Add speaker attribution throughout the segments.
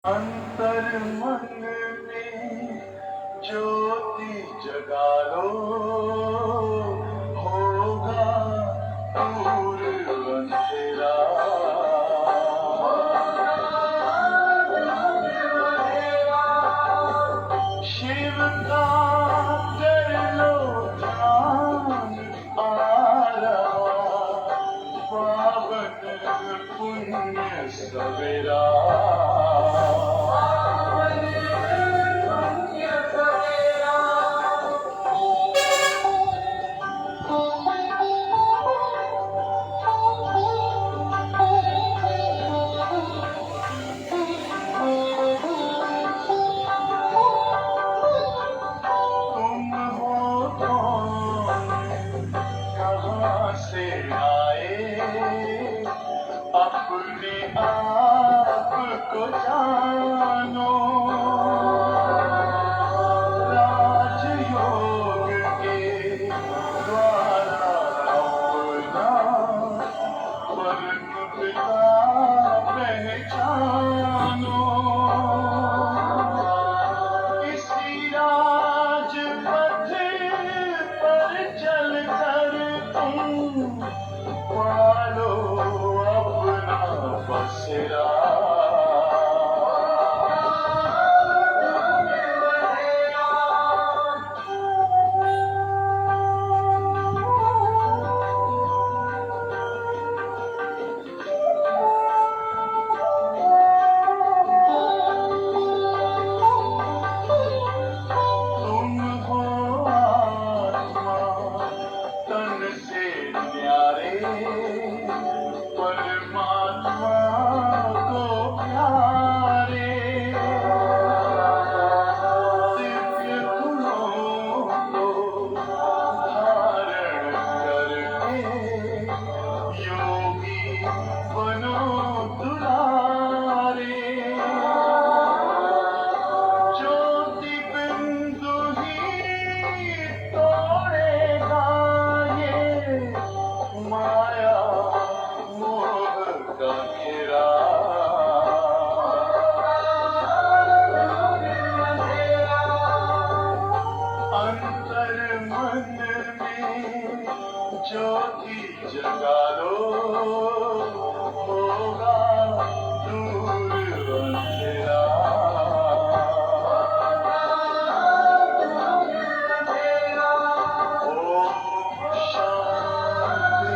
Speaker 1: अंतर मन में ज्योति जगा लो, होगा दूर अंधेरा। शिव का कर लो ध्यान, आ रहा पावन पुण्य सवेरा। से आए अपने आप को जानो, राजयोग के द्वारा अपना परम पिता पहचानो। इसी राजपथ पर चलकर तुम पालो अपना बसेरा। तुम हो आत्मा तन से न्यारे, परमात्मा को प्यारे। दिव्य गुणों को धारण करके योगी बनो दुलारे। ज्योति बिंदु ही तोड़ेगा ये माया मोह का घेरा। अंतर मन में ज्योति जगा लो, होगा दूर अंधेरा। ओम शांति, ओम शांति,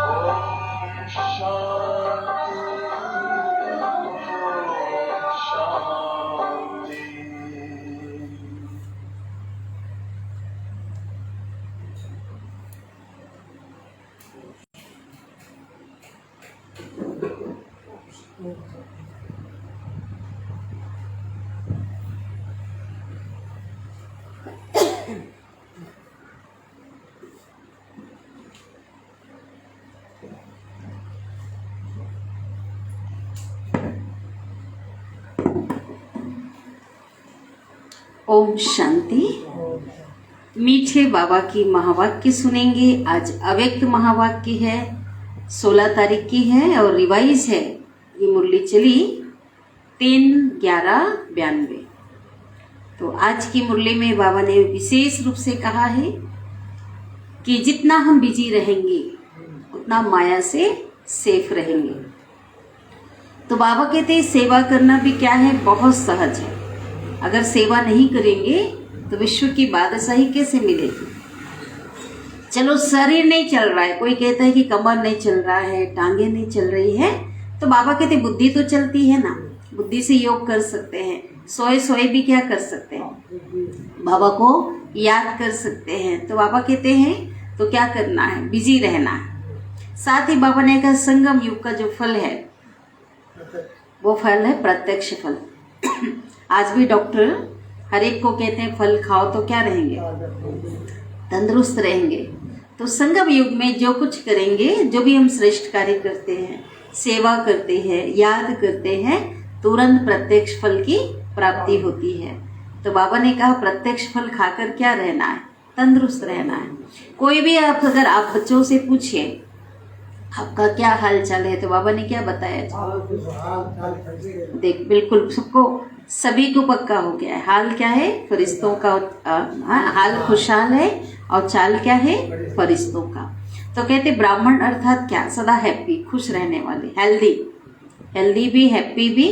Speaker 1: ओम शांति।
Speaker 2: ओम शांति। मीठे बाबा की महावाक्य सुनेंगे। आज अव्यक्त महावाक्य है, 16 तारीख की है और रिवाइज है। ये मुरली चली 3/11/92। तो आज की मुरली में बाबा ने विशेष रूप से कहा है कि जितना हम बिजी रहेंगे उतना माया से सेफ रहेंगे। तो बाबा कहते हैं सेवा करना भी क्या है, बहुत सहज है। अगर सेवा नहीं करेंगे तो विश्व की बादशाही कैसे मिलेगी। चलो शरीर नहीं चल रहा है, कोई कहता है कि कमर नहीं चल रहा है, टांगे नहीं चल रही है, तो बाबा कहते बुद्धि तो चलती है ना, बुद्धि से योग कर सकते हैं। सोए सोए भी क्या कर सकते हैं, बाबा को याद कर सकते हैं। तो बाबा कहते हैं तो क्या करना है, बिजी रहना है। साथ ही बाबा ने कहा संगम युग का जो फल है वो फल है प्रत्यक्ष फल। आज भी डॉक्टर हर एक को कहते हैं फल खाओ तो क्या रहेंगे, तंदुरुस्त रहेंगे। तो संगम युग में जो कुछ करेंगे, जो भी हम श्रेष्ठ कार्य करते हैं, सेवा करते हैं, याद करते हैं, तुरंत प्रत्यक्ष फल की प्राप्ति होती है। तो बाबा ने कहा प्रत्यक्ष फल खाकर क्या रहना है, तंदुरुस्त रहना है। कोई भी अगर आप बच्चों से पूछिए आपका क्या हाल चाल है? तो बाबा ने क्या बताया? देख, बिल्कुल सबको, सभी को पक्का हो गया है। हाल क्या है? फरिश्तों का। हाल खुशहाल है और चाल क्या है? फरिश्तों का। तो कहते ब्राह्मण अर्थात क्या? सदा हैप्पी, खुश रहने वाले, हेल्दी। हेल्दी भी, हैप्पी भी।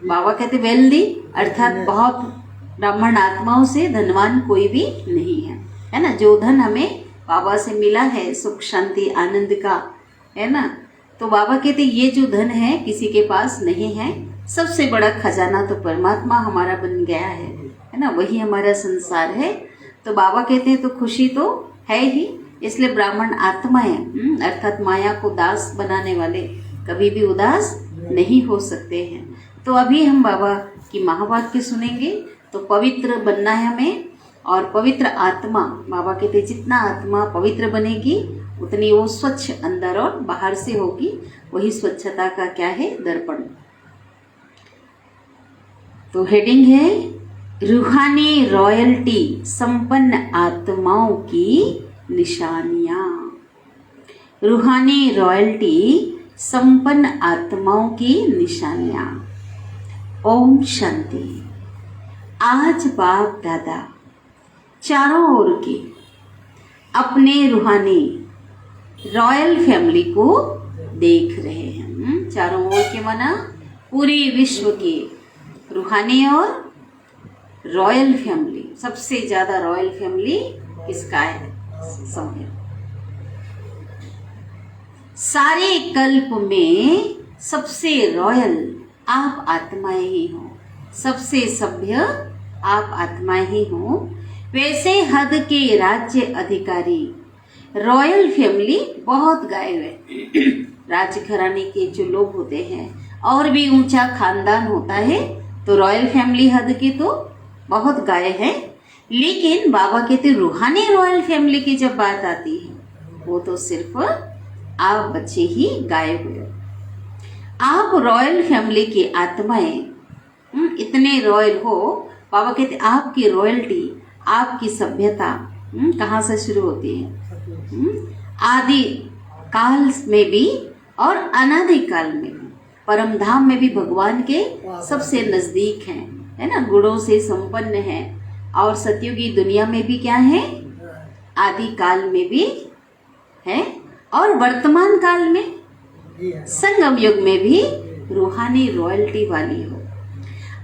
Speaker 2: बाबा कहते वेल्दी अर्थात बहुत, ब्राह्मण आत्माओं से धनवान कोई भी नहीं है ना। जो धन हमें बाबा से मिला है, सुख शांति आनंद का, है ना, तो बाबा कहते ये जो धन है किसी के पास नहीं है। सबसे बड़ा खजाना तो परमात्मा हमारा बन गया है ना, वही हमारा संसार है। तो बाबा कहते हैं तो खुशी तो है ही। इसलिए ब्राह्मण आत्माएं अर्थात माया को दास बनाने वाले कभी भी उदास नहीं हो सकते हैं। तो अभी हम बाबा की महावाक्य सुनेंगे। तो पवित्र बनना है हमें, और पवित्र आत्मा, बाबा कहते जितना आत्मा पवित्र बनेगी उतनी वो स्वच्छ अंदर और बाहर से होगी। वही स्वच्छता का क्या है? दर्पण। तो हेडिंग है रूहानी रॉयल्टी संपन्न आत्माओं की निशानियां। रूहानी रॉयल्टी संपन्न आत्माओं की निशानियां। ओम शांति। आज बाप दादा चारों ओर के अपने रूहानी रॉयल फैमिली को देख रहे हैं। चारों ओर के माना पूरे विश्व की रूहानी और रॉयल फैमिली। सबसे ज्यादा रॉयल फैमिली किसका है? समझो, सारे कल्प में सबसे रॉयल आप आत्माएं ही हो, सबसे सभ्य आप आत्माएं ही हो। वैसे हद के राज्य अधिकारी रॉयल फैमिली बहुत गाए हुए राजघराने के जो लोग होते हैं, और भी ऊंचा खानदान होता है, तो रॉयल फैमिली हद के तो बहुत गाए हैं। लेकिन बाबा कहते रूहानी रॉयल फैमिली की जब बात आती है वो तो सिर्फ आप बच्चे ही गाए हुए। आप रॉयल फैमिली की आत्माएं इतने रॉयल हो। बाबा कहते आपकी रॉयल्टी, आपकी सभ्यता कहाँ से शुरू होती है? आदि काल में भी और अनादि काल में भी। परम धाम में भी भगवान के सबसे नजदीक हैं, है ना, गुणों से संपन्न है। और सतयुगी दुनिया में भी क्या है? आदि काल में भी है, और वर्तमान काल में संगम युग में भी रूहानी रॉयल्टी वाली हो।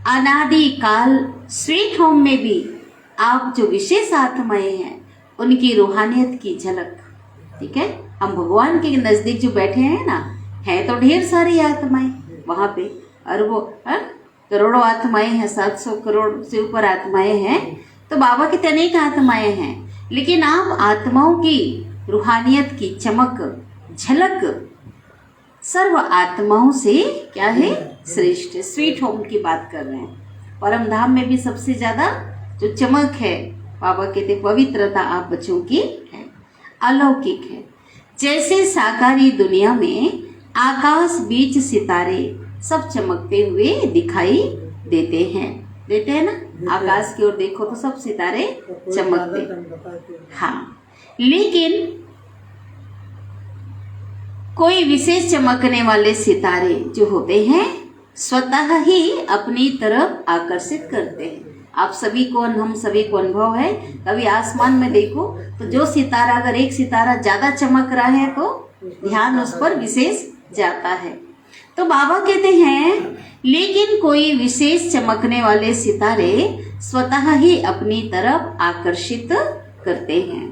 Speaker 2: अनादि काल स्वीट होम में भी आप जो विशेष आत्माएं हैं उनकी रूहानियत की झलक। ठीक है, हम भगवान के नजदीक जो बैठे हैं ना, है तो ढेर सारी आत्माएं वहां पे, अरबों करोड़ों आत्माएं हैं, 700 करोड़ से ऊपर आत्माएं हैं। तो बाबा की अनेक आत्माएं हैं, लेकिन आप आत्माओं की रूहानियत की चमक झलक सर्व आत्माओं से क्या है? श्रेष्ठ। स्वीट होम की बात कर रहे हैं। परम धाम में भी सबसे ज्यादा जो चमक है, बाबा कहते पवित्रता आप बच्चों की है, अलौकिक है। जैसे साकारी दुनिया में आकाश बीच सितारे सब चमकते हुए दिखाई देते हैं ना। आकाश की ओर देखो तो सब सितारे चमकते। हाँ, लेकिन कोई विशेष चमकने वाले सितारे जो होते हैं स्वतः ही अपनी तरफ आकर्षित करते हैं। आप सभी को, हम सभी को अनुभव है, कभी आसमान में देखो तो जो सितारा, अगर एक सितारा ज्यादा चमक रहा है तो ध्यान उस पर विशेष जाता है। तो बाबा कहते हैं लेकिन कोई विशेष चमकने वाले सितारे स्वतः ही अपनी तरफ आकर्षित करते हैं।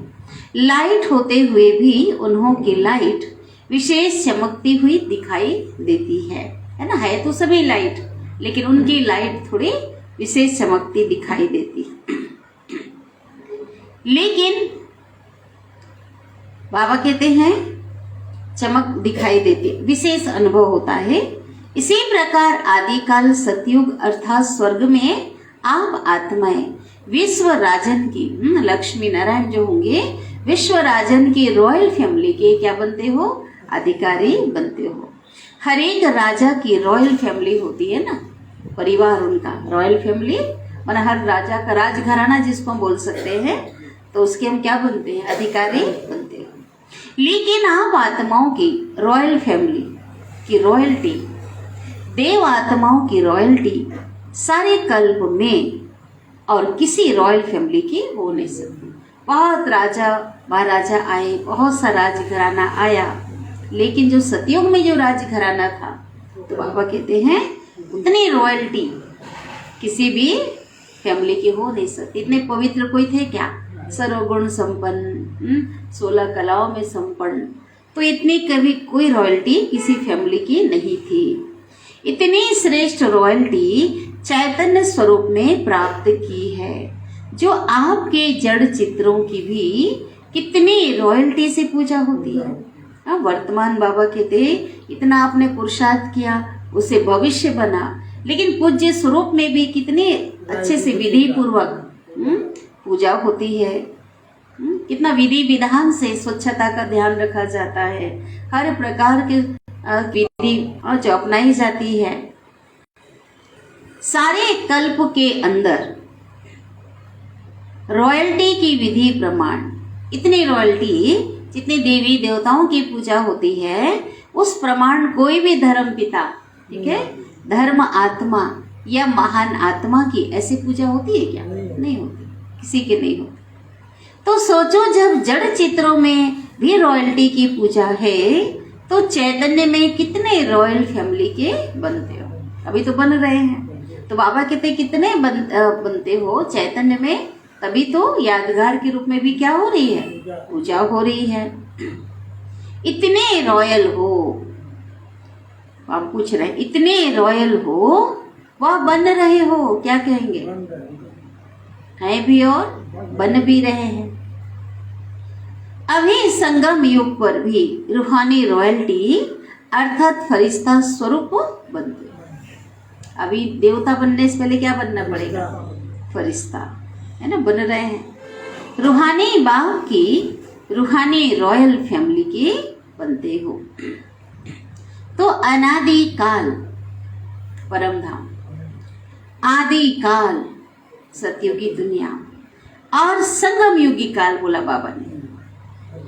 Speaker 2: लाइट होते हुए भी उन्हों की लाइट विशेष चमकती हुई दिखाई देती है ना। है तो सभी लाइट, लेकिन उनकी लाइट थोड़ी विशेष चमकती दिखाई देती है। लेकिन बाबा कहते हैं चमक दिखाई देती, विशेष अनुभव होता है। इसी प्रकार आदिकाल सतयुग अर्थात स्वर्ग में आप आत्माएं विश्व राजन की, लक्ष्मी नारायण जो होंगे, विश्व राजन की रॉयल फैमिली के क्या बनते हो? अधिकारी बनते हो। हर एक राजा की रॉयल फैमिली होती है ना, परिवार उनका रॉयल फैमिली, माना हर राजा का राजघराना जिसको हम बोल सकते हैं, तो उसके हम क्या बनते हैं? अधिकारी बनते हैं। लेकिन आप आत्माओं की रॉयल फैमिली की रॉयल्टी, देव आत्माओं की रॉयल्टी सारे कल्प में और किसी रॉयल फैमिली की हो नहीं सकती। बहुत राजा महाराजा आए, बहुत सा राजघराना आया, लेकिन जो सतयुग में जो राजघराना था, तो बाबा कहते हैं उतनी रॉयल्टी किसी भी फैमिली की हो नहीं सकती। इतने पवित्र कोई थे क्या? सर्वगुण संपन्न, 16 कलाओं में संपन्न, तो इतनी कभी कोई रॉयल्टी किसी फैमिली की नहीं थी। इतनी श्रेष्ठ रॉयल्टी चैतन्य स्वरूप ने प्राप्त की है, जो आपके जड़ चित्रों की भी कितनी रॉयल्टी से पूजा होती है। वर्तमान बाबा कहते इतना आपने पुरुषार्थ किया, उसे भविष्य बना, लेकिन पूज्य स्वरूप में भी कितने अच्छे से विधि पूर्वक पूजा होती है। कितना विधि विधान से स्वच्छता का ध्यान रखा जाता है, हर प्रकार के विधि जो अपनाई जाती है। सारे कल्प के अंदर रॉयल्टी की विधि प्रमाण, इतनी रॉयल्टी जितनी देवी देवताओं की पूजा होती है, उस प्रमाण कोई भी धर्म पिता, ठीक है, धर्म आत्मा या महान आत्मा की ऐसी पूजा होती है क्या? नहीं होती, किसी की नहीं होती। तो सोचो, जब जड़ चित्रों में भी रॉयल्टी की पूजा है, तो चैतन्य में कितने रॉयल फैमिली के बनते हो? अभी तो बन रहे हैं। तो बाबा कहते कितने बनते हो चैतन्य में, तभी तो यादगार के रूप में भी क्या हो रही है? पूजा हो रही है। इतने रॉयल हो, आप पूछ रहे हैं इतने रॉयल हो, वह बन रहे हो, क्या कहेंगे? हैं भी और बन भी रहे हैं। अभी संगम युग पर भी रूहानी रॉयल्टी अर्थात फरिश्ता स्वरूप बनते हैं। अभी देवता बनने से पहले क्या बनना पड़ेगा? फरिश्ता, है ना, बन रहे हैं। रूहानी बाप की, रूहानी रॉयल फैमिली के बनते हो। तो अनादि काल परम धाम, आदि काल सतयुगी दुनिया और संगम युगी काल बोला बाबा ने,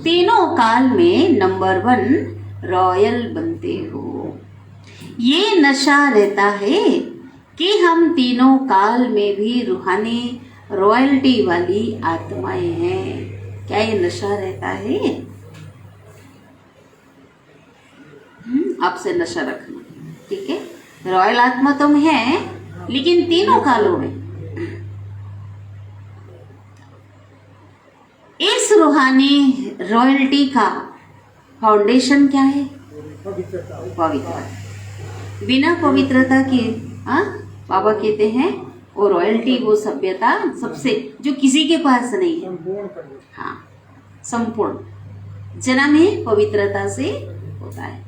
Speaker 2: तीनों काल में नंबर 1 रॉयल बनते हो। ये नशा रहता है कि हम तीनों काल में भी रूहानी रॉयल्टी वाली आत्माएं हैं। क्या ये नशा रहता है? आपसे नशा रखना, ठीक है। रॉयल आत्मा तुम है, लेकिन तीनों कालों में इस रूहानी रॉयल्टी का फाउंडेशन क्या है? पवित्रता। बिना पवित्रता के बाबा कहते हैं वो रॉयल्टी, वो सभ्यता सबसे जो किसी के पास नहीं है। हाँ, संपूर्ण जन्म ही पवित्रता से होता है।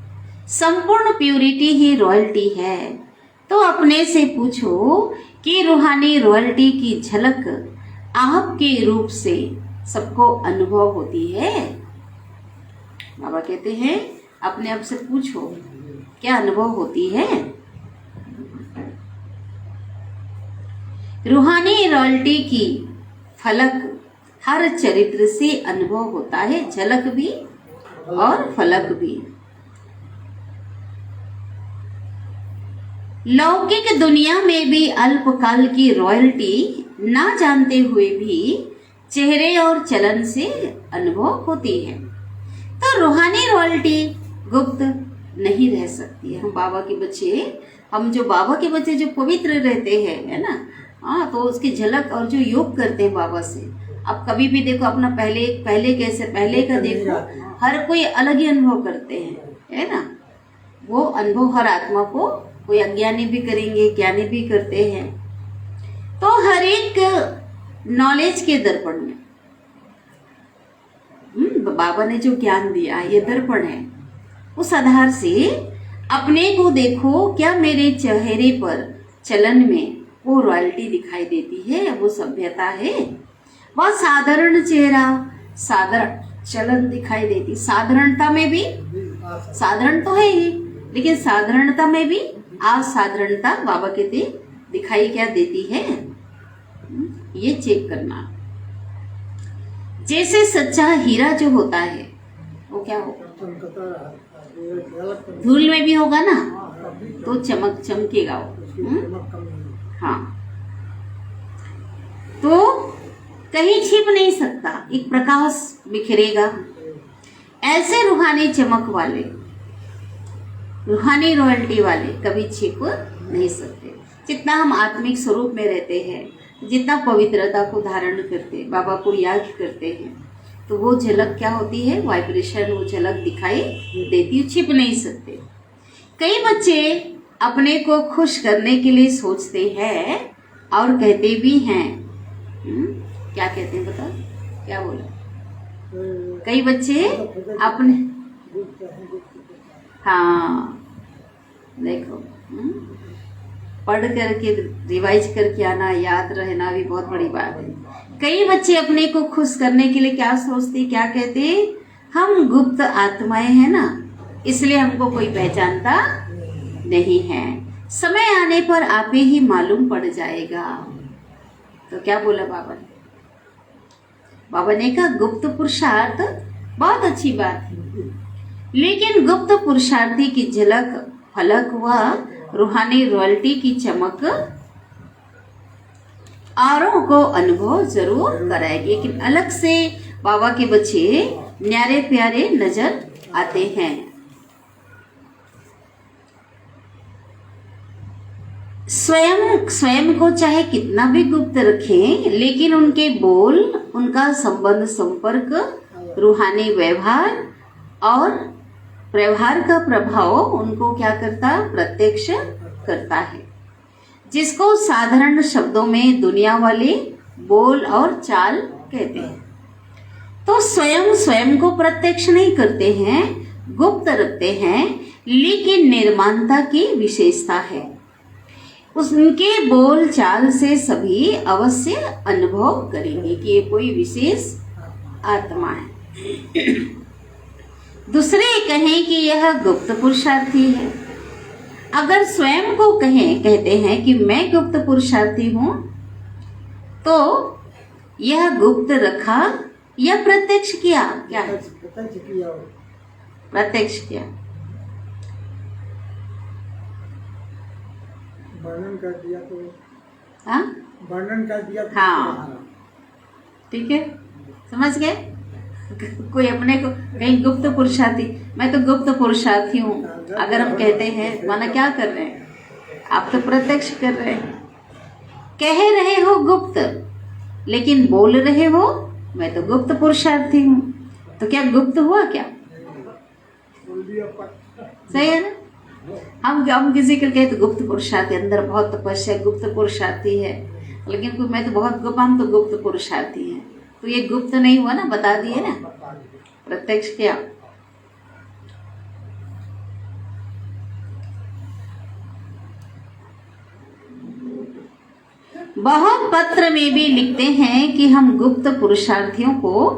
Speaker 2: संपूर्ण प्यूरिटी ही रॉयल्टी है। तो अपने से पूछो कि रूहानी रॉयल्टी की झलक आपके रूप से सबको अनुभव होती है? बाबा कहते हैं अपने आप से पूछो, क्या अनुभव होती है? रूहानी रॉयल्टी की फलक हर चरित्र से अनुभव होता है, झलक भी और फलक भी। लौकिक दुनिया में भी अल्पकाल की रॉयल्टी ना जानते हुए भी चेहरे और चलन से अनुभव होती है। तो रूहानी रॉयल्टी गुप्त नहीं रह सकती है। हम बाबा के बच्चे, हम जो बाबा के बच्चे जो पवित्र रहते हैं, है ना, हाँ, तो उसकी झलक और जो योग करते हैं बाबा से। अब कभी भी देखो अपना पहले कैसे, पहले का देखो, हर कोई अलग ही अनुभव करते हैं, है ना। वो अनुभव हर आत्मा को, कोई अज्ञानी भी करेंगे, ज्ञानी भी करते हैं। तो हर एक नॉलेज के दर्पण में बाबा ने जो ज्ञान दिया, ये दर्पण है। उस आधार से अपने को देखो, क्या मेरे चेहरे पर चलन में वो रॉयल्टी दिखाई देती है, वो सभ्यता है? वह साधारण चेहरा, साधारण चलन दिखाई देती। साधारणता में भी, साधारण तो है ही, लेकिन साधारणता में भी असाधारणता बाबा कहते दिखाई क्या देती है, ये चेक करना। जैसे सच्चा हीरा जो होता है वो क्या होगा?
Speaker 3: चमकता रहा,
Speaker 2: धूल में भी होगा ना तो चमकेगा वो।
Speaker 3: चमक कम नहीं।
Speaker 2: हाँ, तो कहीं छिप नहीं सकता, एक प्रकाश बिखरेगा। ऐसे रूहानी चमक वाले, रूहानी रॉयल्टी वाले कभी छिप नहीं सकते। जितना हम आत्मिक स्वरूप में रहते हैं, जितना पवित्रता को धारण करते, बाबा को याद करते हैं, तो वो झलक क्या होती है, वाइब्रेशन, वो झलक दिखाई देती है, छिप नहीं सकते। कई बच्चे अपने को खुश करने के लिए सोचते हैं और कहते भी हैं। क्या कहते हैं बता, क्या बोला? कई बच्चे अपने, हाँ देखो, पढ़ करके रिवाइज करके आना, याद रहना भी बहुत बड़ी बात है। कई बच्चे अपने को खुश करने के लिए क्या सोचते, क्या कहते, हम गुप्त आत्माएं हैं ना, इसलिए हमको कोई पहचानता नहीं है, समय आने पर आप ही मालूम पड़ जाएगा। तो क्या बोला बाबा ने? बाबा ने कहा गुप्त पुरुषार्थ बहुत अच्छी बात है, लेकिन गुप्त पुरुषार्थी की झलक, फलक व रूहानी रॉयल्टी की चमक औरों को अनुभव जरूर कराएगी। लेकिन अलग से बाबा के बच्चे न्यारे प्यारे नजर आते हैं। स्वयं को चाहे कितना भी गुप्त रखें, लेकिन उनके बोल, उनका संबंध, संपर्क, रूहानी व्यवहार और व्यवहार का प्रभाव उनको क्या करता, प्रत्यक्ष करता है, जिसको साधारण शब्दों में दुनिया वाले बोल और चाल कहते हैं। तो स्वयं को प्रत्यक्ष नहीं करते हैं, गुप्त रखते हैं, लेकिन निर्माणता की विशेषता है। उनके बोल चाल से सभी अवश्य अनुभव करेंगे कि ये कोई विशेष आत्मा है। दूसरे कहें कि यह गुप्त पुरुषार्थी है। अगर स्वयं को कहते हैं कि मैं गुप्त पुरुषार्थी हूं, तो यह गुप्त रखा या प्रत्यक्ष किया? क्या है? प्रत्यक्ष किया,
Speaker 3: वर्णन कर दिया तो,
Speaker 2: हाँ
Speaker 3: वर्णन कर दिया तो,
Speaker 2: हाँ ठीक है, समझ गए? कोई अपने को कहीं गुप्त पुरुषार्थी, मैं तो गुप्त पुरुषार्थी हूँ, अगर हम कहते हैं, माना क्या कर रहे हैं आप? तो प्रत्यक्ष कर रहे हैं, कह रहे हो गुप्त, लेकिन बोल रहे हो मैं तो गुप्त पुरुषार्थी हूँ। तो क्या गुप्त हुआ? क्या सही है ना? हम किसी को कहते गुप्त पुरुषार्थी, अंदर बहुत तपस्या, गुप्त पुरुषार्थी है, लेकिन कोई मैं तो बहुत गुप्त, हम तो गुप्त पुरुषार्थी हैं, तो ये गुप्त नहीं हुआ ना, बता दिए ना, प्रत्यक्ष किया। बहुत पत्र में भी लिखते हैं कि हम गुप्त पुरुषार्थियों को,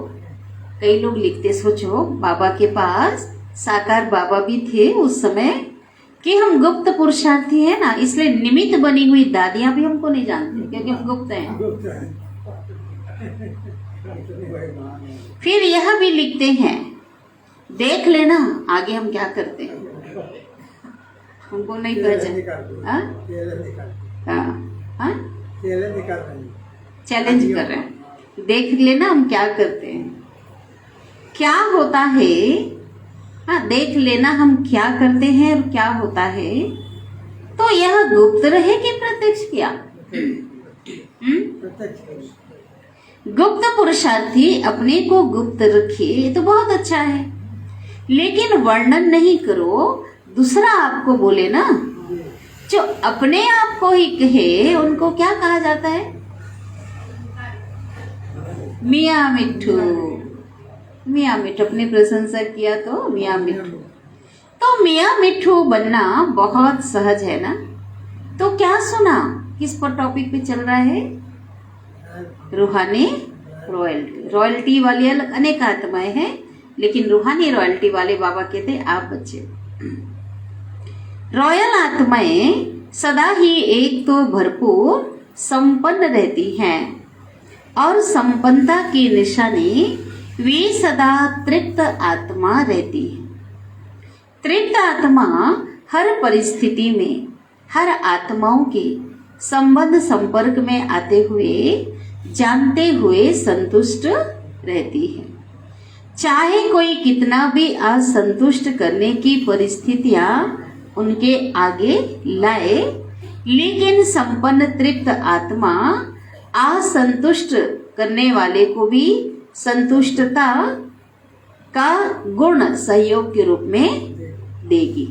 Speaker 2: कई लोग लिखते, सोचो बाबा के पास साकार बाबा भी थे उस समय, कि हम गुप्त पुरुषार्थी हैं ना, इसलिए निमित्त बनी हुई दादियां भी हमको नहीं जानती क्योंकि हम गुप्त हैं। फिर यह भी लिखते हैं, देख लेना आगे हम क्या करते हैं, हमको नहीं पहचान, चैलेंज कर रहे हैं, देख लेना हम क्या करते हैं, क्या होता है। हाँ, देख लेना हम क्या करते हैं और क्या होता है। तो यह गुप्त रहे कि प्रत्यक्ष किया? गुप्त पुरुषार्थी अपने को गुप्त रखे तो बहुत अच्छा है, लेकिन वर्णन नहीं करो, दूसरा आपको बोले ना, जो अपने आप को ही कहे उनको क्या कहा जाता है? मियाँ मिट्ठू। मियाँ मिट्ठू, अपनी प्रशंसा किया तो मियाँ मिट्ठू। तो मियाँ मिट्ठू बनना बहुत सहज है ना। तो क्या सुना, किस पर टॉपिक पे चल रहा है? रूहानी रॉयल्टी। रॉयल्टी वाली अनेक आत्माएं हैं, लेकिन रूहानी रॉयल्टी वाले बाबा कहते आप बच्चे, रॉयल आत्माएं सदा ही एक तो भरपूर संपन्न रहती हैं, और संपन्नता की निशानी वे सदा तृप्त आत्मा रहती है। तृप्त आत्मा हर परिस्थिति में हर आत्माओं के संबंध संपर्क में आते हुए जानते हुए संतुष्ट रहती है। चाहे कोई कितना भी असंतुष्ट करने की परिस्थितियां उनके आगे लाए, लेकिन संपन्न तृप्त आत्मा असंतुष्ट करने वाले को भी संतुष्टता का गुण सहयोग के रूप में देगी।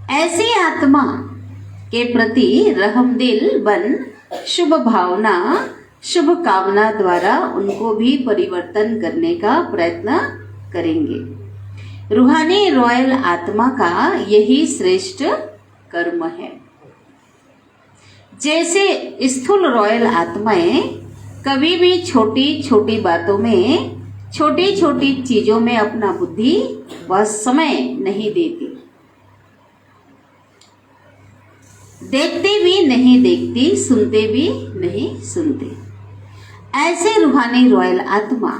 Speaker 2: ऐसी आत्मा के प्रति रहमदिल बन शुभ भावना शुभ कामना द्वारा उनको भी परिवर्तन करने का प्रयत्न करेंगे। रूहानी रॉयल आत्मा का यही श्रेष्ठ कर्म है। जैसे स्थूल रॉयल आत्माएं कभी भी छोटी छोटी बातों में छोटी छोटी चीजों में अपना बुद्धि व समय नहीं देती, देखते भी नहीं देखती, सुनते भी नहीं सुनते। ऐसे रूहानी रॉयल आत्मा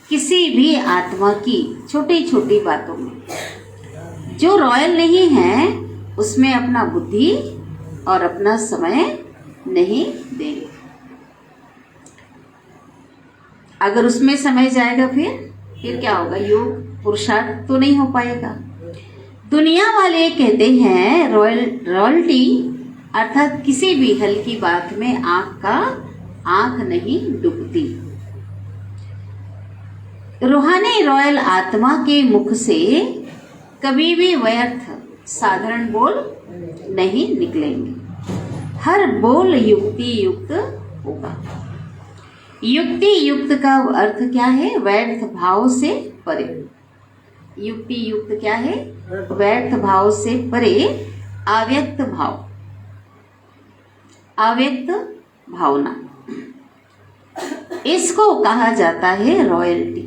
Speaker 2: किसी भी आत्मा की छोटी छोटी बातों में जो रॉयल नहीं है उसमें अपना बुद्धि और अपना समय नहीं देंगे। अगर उसमें समय जाएगा फिर क्या होगा? योग पुरुषार्थ तो नहीं हो पाएगा। दुनिया वाले कहते हैं रॉयल्टी अर्थात किसी भी हल्की बात में आंख नहीं डूबती। रूहानी रॉयल आत्मा के मुख से कभी भी व्यर्थ साधारण बोल नहीं निकलेंगे। हर बोल युक्ति युक्त होगा। युक्ति युक्त का अर्थ क्या है? व्यर्थ भाव से परे। युक्ति युक्त क्या है? व्यर्थ भाव से परे अव्यक्त भाव, अव्यक्त भावना, इसको कहा जाता है रॉयल्टी।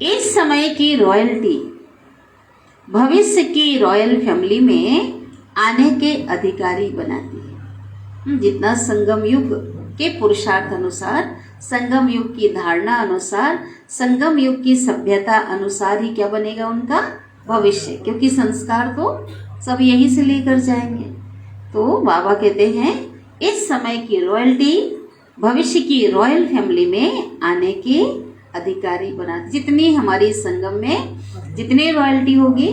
Speaker 2: इस समय की रॉयल्टी भविष्य की रॉयल फैमिली में आने के अधिकारी बनाती है। जितना संगम युग के पुरुषार्थ अनुसार, संगम युग की धारणा अनुसार, संगम युग की सभ्यता अनुसार ही क्या बनेगा उनका भविष्य, क्योंकि संस्कार तो सब यहीं से लेकर जाएंगे। तो बाबा कहते हैं इस समय की रॉयल्टी भविष्य की रॉयल फैमिली में आने के अधिकारी बनाती। जितनी हमारी संगम में जितनी रॉयल्टी होगी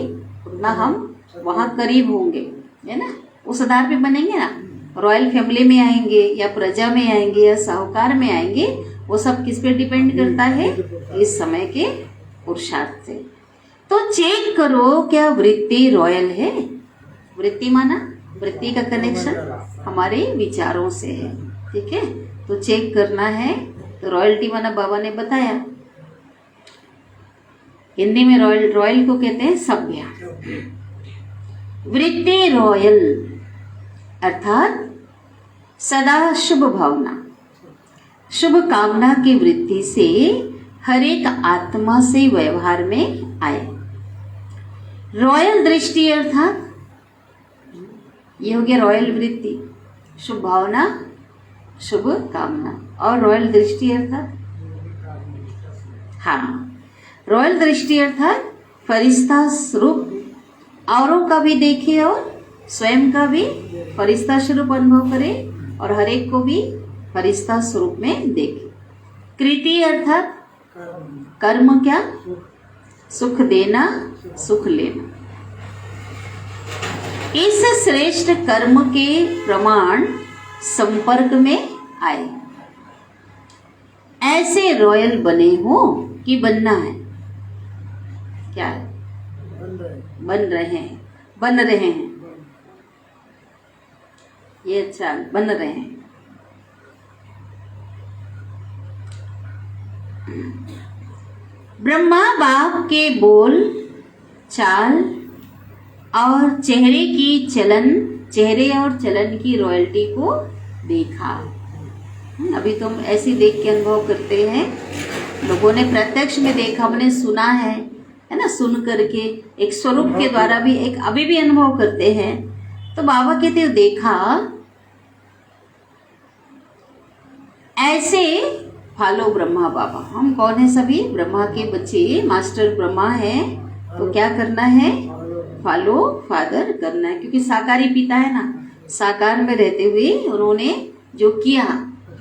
Speaker 2: उतना हम वहाँ करीब होंगे, है ना, उस आधार पे बनेंगे ना। रॉयल फैमिली में आएंगे या प्रजा में आएंगे या साहूकार में आएंगे, वो सब किस पे डिपेंड करता है? इस समय के पुरुषार्थ से। तो चेक करो क्या वृत्ति रॉयल है? वृत्ति माना वृत्ति का कनेक्शन हमारे विचारों से है, ठीक है। तो चेक करना है। तो रॉयल्टी माना बाबा ने बताया, हिंदी में रॉयल को कहते हैं सभ्य। वृत्ति रॉयल अर्थात सदा शुभ भावना शुभ कामना की वृत्ति से हर एक आत्मा से व्यवहार में आए। रॉयल दृष्टि अर्थात ये हो गया रॉयल वृत्ति, शुभ भावना शुभ कामना। और रॉयल दृष्टि अर्थात रॉयल दृष्टि अर्थात फरिश्ता स्वरूप औरों का भी देखे और स्वयं का भी फरिश्ता स्वरूप अनुभव करे और हर एक को भी फरिश्ता स्वरूप में देखे। कृति अर्थात कर्म क्या? सुख देना सुख लेना। इस श्रेष्ठ कर्म के प्रमाण संपर्क में आए। ऐसे रॉयल बने हो कि बनना है? क्या है? बन रहे हैं। ये अच्छा, बन रहे हैं। ब्रह्मा बाप के बोल चाल और चेहरे और चलन की रॉयल्टी को देखा। अभी तुम ऐसे देख के अनुभव करते हैं, लोगों ने प्रत्यक्ष में देखा, हमने सुना है ना, सुन करके एक स्वरूप के द्वारा भी एक अभी भी अनुभव करते हैं। तो बाबा कहते हो देखा, ऐसे फॉलो ब्रह्मा। बाबा हम कौन है? सभी ब्रह्मा के बच्चे, मास्टर ब्रह्मा है, तो क्या करना है? फॉलो फादर करना है, क्योंकि साकारी पिता है ना, साकार में रहते हुए उन्होंने जो किया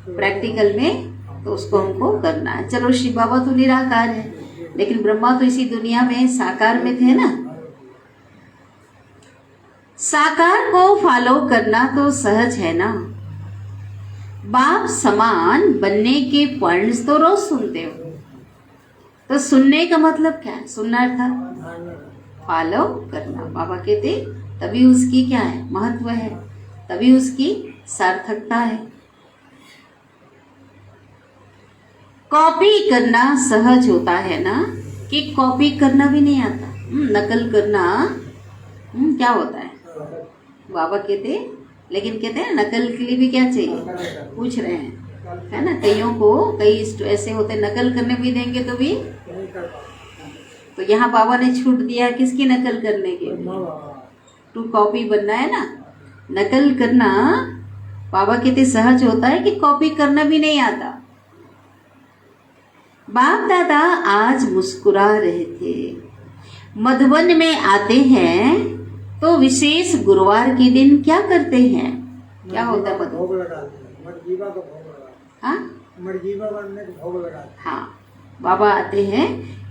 Speaker 2: प्रैक्टिकल में, तो उसको हमको करना है। चलो शिव बाबा तो निराकार है, लेकिन ब्रह्मा तो इसी दुनिया में साकार में थे ना। साकार को फॉलो करना तो सहज है ना। बाप समान बनने के पॉइंट्स तो रोज सुनते हो, तो सुनने का मतलब क्या है? सुनना था फॉलो करना। बाबा कहते तभी उसकी क्या है? महत्व है, तभी उसकी सार्थकता है। कॉपी करना सहज होता है ना, कि कॉपी करना भी नहीं आता, नकल करना क्या होता है? बाबा कहते, लेकिन कहते हैं नकल के लिए भी क्या चाहिए? पूछ रहे हैं, है ना। कईयों को कई ऐसे होते नकल करने भी देंगे तो भी, तो यहाँ बाबा ने छूट दिया किसकी नकल करने के? टू कॉपी बनना है ना। नकल करना बाबा कहते सहज होता है, कि कॉपी करना भी नहीं आता। बाप दादा आज मुस्कुरा रहे थे। मधुबन में आते हैं तो विशेष गुरुवार के दिन क्या करते हैं? क्या होता है?
Speaker 3: भोग लगाते हैं, मरजीवा का भोग लगाते हैं। मरजीवा बनने का भोग लगाते हैं।
Speaker 2: हाँ, बाबा आते हैं,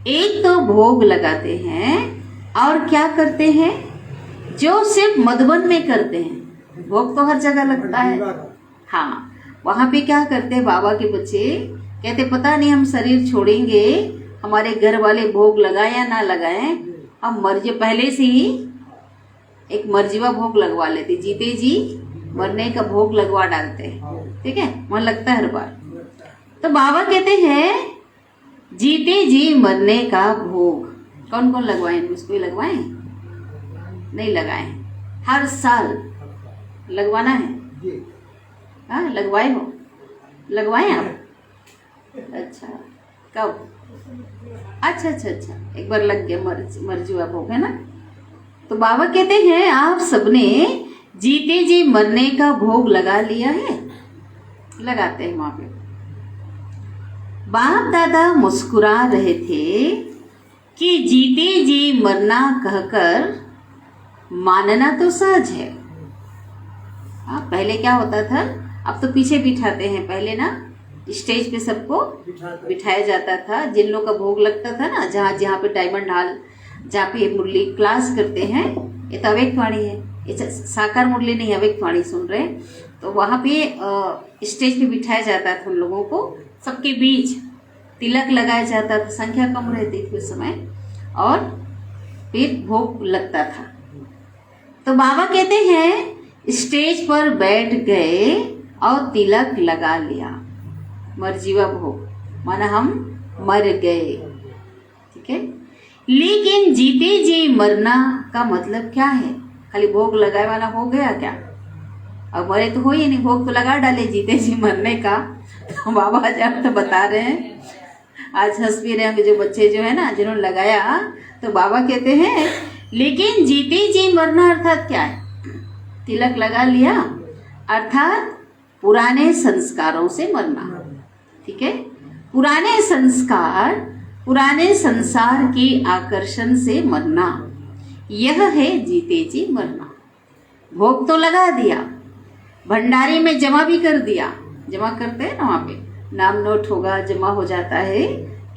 Speaker 2: एक तो भोग लगाते हैं, और क्या करते हैं? जो सिर्फ मधुबन में करते हैं। भोग तो हर जगह लगता है। हाँ, वहाँ पे क्या करते हैं बाबा के बच्चे? कहते पता नहीं हम शरीर छोड़ेंगे, हमारे घर वाले भोग लगाए या ना लगाए, हम मर्जी पहले से ही एक मर्जीवा भोग लगवा लेते, जीते जी मरने का भोग लगवा डालते हैं। ठीक है, वहाँ लगता है हर बार। तो बाबा कहते हैं जीते जी मरने का भोग कौन कौन लगवाए? उसको लगवाए? नहीं लगाए, हर साल लगवाना है। हाँ, लगवाए हो? लगवाए आप? अच्छा, कब? अच्छा, एक बार लग गया मरजुआ भोग, है ना। तो बाबा कहते हैं आप सबने जीते जी मरने का भोग लगा लिया है? लगाते हैं वहां पे। बाप दादा मुस्कुरा रहे थे कि जीते जी मरना कहकर मानना तो सहज है। हाँ, पहले क्या होता था, अब तो पीछे बिठाते हैं, पहले ना स्टेज पे सबको बिठाया जाता था। जिन लोग का भोग लगता था ना, जहाँ पे डायमंड हॉल, जहाँ पे मुरली क्लास करते हैं, ये तो अव्यक्त वाणी है, ये साकार मुरली नहीं, अव्यक्त वाणी सुन रहे हैं। तो वहाँ पे स्टेज पे बिठाया जाता था उन लोगों को, सबके बीच तिलक लगाया जाता था, संख्या कम रहती थी उस समय, और फिर भोग लगता था। तो बाबा कहते हैं स्टेज पर बैठ गए और तिलक लगा लिया। मरजीवा भोग माना हम मर गए। ठीक है, लेकिन जीते जी मरना का मतलब क्या है? खाली भोग लगाए वाला हो गया क्या? अब मरे तो हो ही नहीं, भोग तो लगा डाले जीते जी मरने का। तो बाबा जब तो बता रहे हैं, आज हंस भी रहे होंगे जो बच्चे जो है ना, जिन्होंने लगाया। तो बाबा कहते हैं लेकिन जीते जी मरना अर्थात क्या है? तिलक लगा लिया अर्थात पुराने संस्कारों से मरना। ठीक है, पुराने संस्कार, पुराने संसार के आकर्षण से मरना, यह है जीते जी मरना। भोग तो लगा दिया, भंडारी में जमा भी कर दिया, जमा करते हैं ना, वहाँ पे नाम नोट होगा, जमा हो जाता है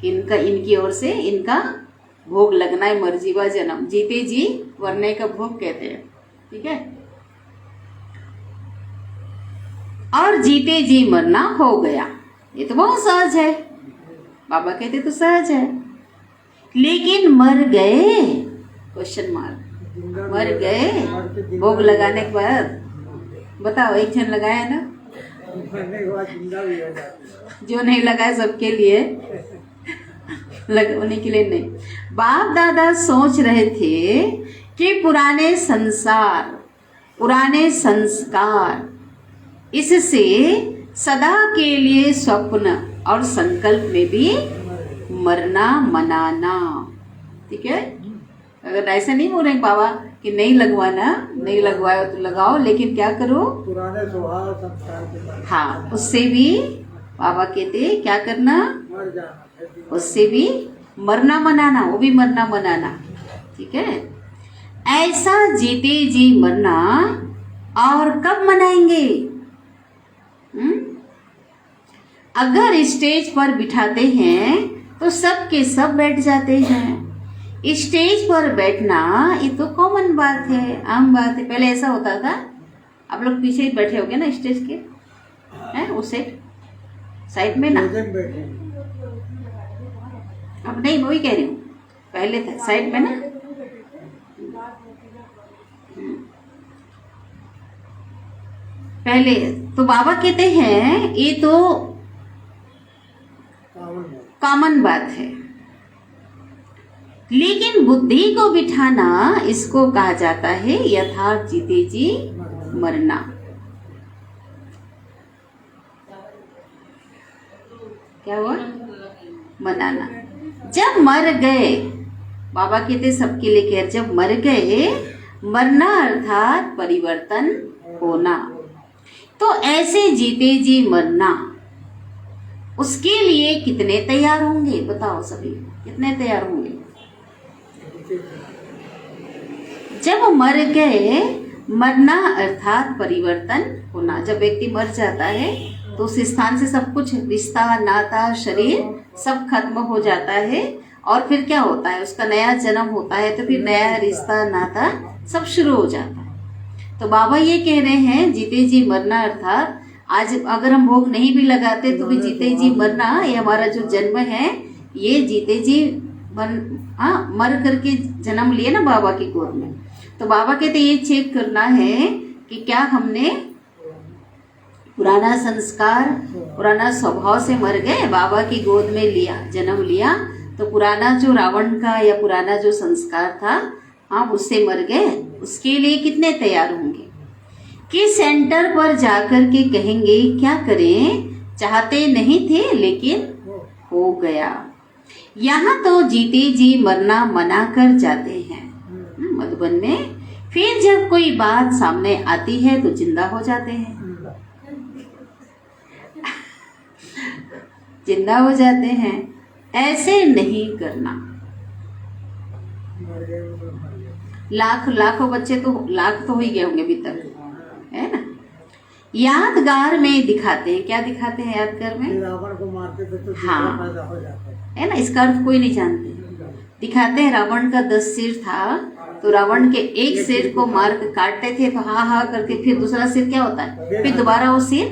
Speaker 2: कि इनका, इनकी ओर से इनका भोग लगना है, मरजीवा जन्म, जीते जी मरने का भोग कहते हैं। ठीक है, और जीते जी मरना हो गया, ये तो बहुत सहज है। बाबा कहते तो सहज है, लेकिन मर गए? Question mark. मर गए भोग लगाने के बाद? बताओ, एक जन लगाया ना, जो नहीं लगाए सबके लिए, लगाने के लिए नहीं। बाप दादा सोच रहे थे कि पुराने संसार, पुराने संस्कार, इससे सदा के लिए स्वप्न और संकल्प में भी मरना मनाना। ठीक है, अगर ऐसा नहीं बोल रहे बाबा कि नहीं लगवाना, नहीं लगवाओ तो लगाओ, लेकिन क्या करो,
Speaker 3: पुराने स्वभाव संस्कार के बाद
Speaker 2: हाँ, उससे भी बाबा कहते क्या करना,
Speaker 3: मर जाना,
Speaker 2: उससे भी मरना मनाना, वो भी मरना मनाना। ठीक है, ऐसा जीते जी मरना और कब मनाएंगे? अगर स्टेज पर बिठाते हैं तो सब के सब बैठ जाते हैं। स्टेज पर बैठना ये तो कॉमन बात है, आम बात है। पहले ऐसा होता था, आप लोग पीछे ही बैठे होगे ना स्टेज के, हैं उस साइड में ना,
Speaker 3: बैठे
Speaker 2: अब नहीं, वही कह रही हूँ, पहले था साइड में ना। पहले तो बाबा कहते हैं ये तो कॉमन बात है, लेकिन बुद्धि को बिठाना इसको कहा जाता है यथार्थ जीते जी मरना। क्या हुआ? मनाना। जब मर गए, बाबा कहते सबके लिए कह, जब मर गए, मरना अर्थात परिवर्तन होना। तो ऐसे जीते जी मरना, उसके लिए कितने तैयार होंगे? बताओ सभी, कितने तैयार होंगे? जब मर गए, मरना अर्थात परिवर्तन होना। जब व्यक्ति मर जाता है तो उस स्थान से सब कुछ, रिश्ता, नाता, शरीर सब खत्म हो जाता है, और फिर क्या होता है, उसका नया जन्म होता है, तो फिर नया रिश्ता, नाता सब शुरू हो जाता है। तो बाबा ये कह रहे हैं जीते जी मरना अर्थात आज अगर हम भोग नहीं भी लगाते तो भी जीते जी मरना, ये हमारा जो जन्म है, ये जीते जी मर करके जन्म लिए ना बाबा की गोद में। तो बाबा कहते ये चेक करना है कि क्या हमने पुराना संस्कार, पुराना स्वभाव से मर गए, बाबा की गोद में लिया, जन्म लिया, तो पुराना जो रावण का या पुराना जो संस्कार था, हाँ, उससे मर गए। उसके लिए कितने तैयार होंगे कि सेंटर पर जाकर के कहेंगे क्या करें, चाहते नहीं थे लेकिन हो गया। यहाँ तो जीते जी मरना मना कर जाते हैं मधुबन में, फिर जब कोई बात सामने आती है तो जिंदा हो जाते हैं, जिंदा हो जाते हैं। ऐसे नहीं करना। लाखों बच्चे तो, लाख तो हो ही गए होंगे अभी तक, है ना। यादगार में दिखाते हैं, क्या दिखाते हैं यादगार में?
Speaker 3: रावण को मारते थे तो
Speaker 2: हाँ,
Speaker 3: पैदा हो जाता
Speaker 2: है ना, इसका अर्थ कोई नहीं जानते। दिखाते हैं रावण का 10 सिर था, तो रावण के एक सिर को मार के काटते थे, तो हाँ हाँ करके फिर दूसरा सिर क्या होता है, फिर दोबारा वो सिर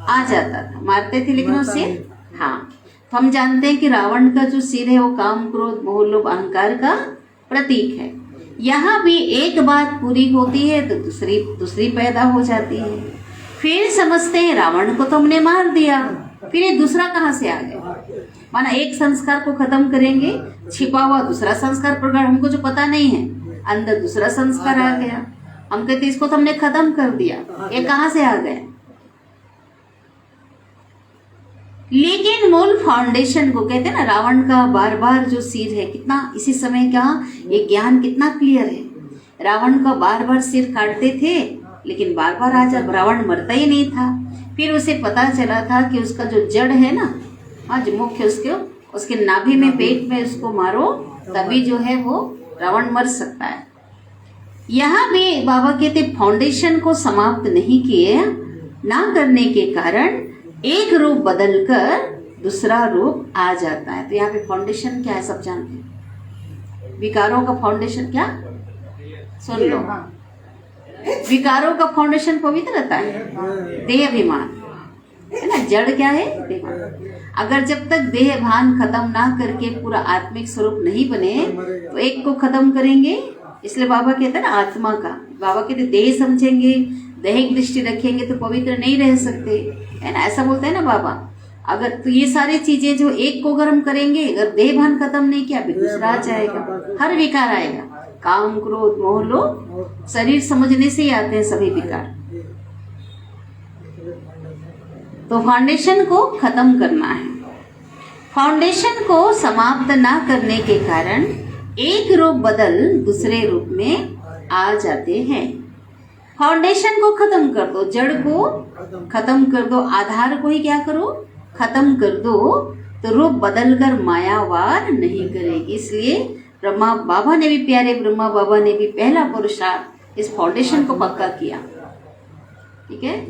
Speaker 2: आ जाता था। मारते थे लेकिन वो सिर, हाँ। तो हम जानते हैं कि रावण का जो सिर है वो काम, क्रोध, मोह, लोभ, अहंकार का प्रतीक है। यहाँ भी एक बात पूरी होती है तो दूसरी पैदा हो जाती है। फिर समझते हैं रावण को तो हमने मार दिया, फिर ये दूसरा कहाँ से आ गया? माना एक संस्कार को खत्म करेंगे, छिपा हुआ दूसरा संस्कार प्रकट, हमको जो पता नहीं है, अंदर दूसरा संस्कार आ गया। हम कहते इसको तो हमने खत्म कर दिया, ये कहाँ से आ गया? लेकिन मूल फाउंडेशन को कहते हैं ना, रावण का बार बार जो सिर है, कितना इसी समय का ये ज्ञान कितना क्लियर है। रावण का बार बार सिर काटते थे लेकिन बार बार आ जा, रावण मरता ही नहीं था। फिर उसे पता चला था कि उसका जो जड़ है ना, हाँ, जो मुख्य उसके नाभि में, पेट में उसको मारो, तभी जो है वो रावण मर सकता है। यहाँ भी बाबा कहते फाउंडेशन को समाप्त नहीं किए, ना करने के कारण एक रूप बदलकर दूसरा रूप आ जाता है। तो यहाँ पे फाउंडेशन क्या है सब जानते हैं। विकारों का फाउंडेशन क्या, सुन लो, विकारों का फाउंडेशन पवित्रता है, देह अभिमान है ना। जड़ क्या है, देह। अगर जब तक देह भान खत्म ना करके पूरा आत्मिक स्वरूप नहीं बने तो एक को खत्म करेंगे। इसलिए बाबा कहते हैं ना आत्मा का, बाबा कहते देह समझेंगे, दैहिक दृष्टि रखेंगे तो पवित्र नहीं रह सकते, है ना। ऐसा बोलते हैं ना बाबा, अगर तो ये सारी चीजें जो एक को अगर हम करेंगे, अगर देह भान खत्म नहीं किया फिर दूसरा आ जाएगा, हर विकार आएगा। काम क्रोध मोह लोभ शरीर समझने से ही आते हैं सभी विकार। तो फाउंडेशन को खत्म करना है। फाउंडेशन को समाप्त ना करने के कारण एक रूप बदल दूसरे रूप में आ जाते हैं। फाउंडेशन को खत्म कर दो, जड़ को खत्म कर दो, आधार को ही क्या करो, खत्म कर दो, तो रूप बदलकर मायावार नहीं करेगी। इसलिए ब्रह्मा बाबा ने भी, प्यारे ब्रह्मा बाबा ने भी पहला पुरुषार्थ इस फाउंडेशन को पक्का किया। ठीक है,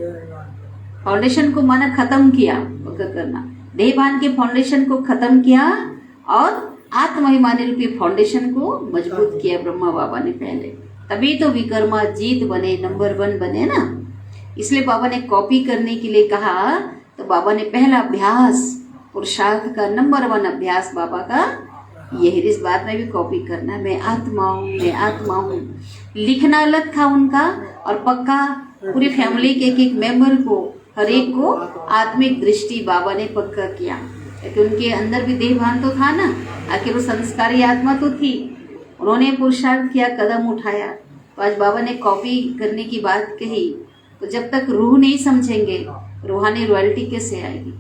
Speaker 2: फाउंडेशन को माना खत्म किया, पक्का करना, देहभान के फाउंडेशन को खत्म किया और आत्महिमानी रूपी फाउंडेशन को मजबूत किया ब्रह्मा बाबा ने पहले। तभी तो विकर्मा जीत बने, नंबर 1 बने ना। इसलिए बाबा ने कॉपी करने के लिए कहा, तो बाबा ने पहला अभ्यास पुरुषार्थ का नंबर 1 अभ्यास बाबा का यही, इस बात में भी कॉपी करना है। मैं आत्मा हूँ, मैं आत्मा हूँ। लिखना अलग था उनका, और पक्का पूरी फैमिली के एक मेंबर को, हर एक को आत्मिक दृष्टि बाबा ने पक्का किया, क्योंकि उनके अंदर भी देहभान तो था ना, आखिर वो संस्कारी आत्मा तो थी। उन्होंने पुरुषार्थ किया, कदम उठाया। तो आज बाबा ने कॉपी करने की बात कही, तो जब तक रूह नहीं समझेंगे रूहानी रॉयल्टी कैसे आएगी।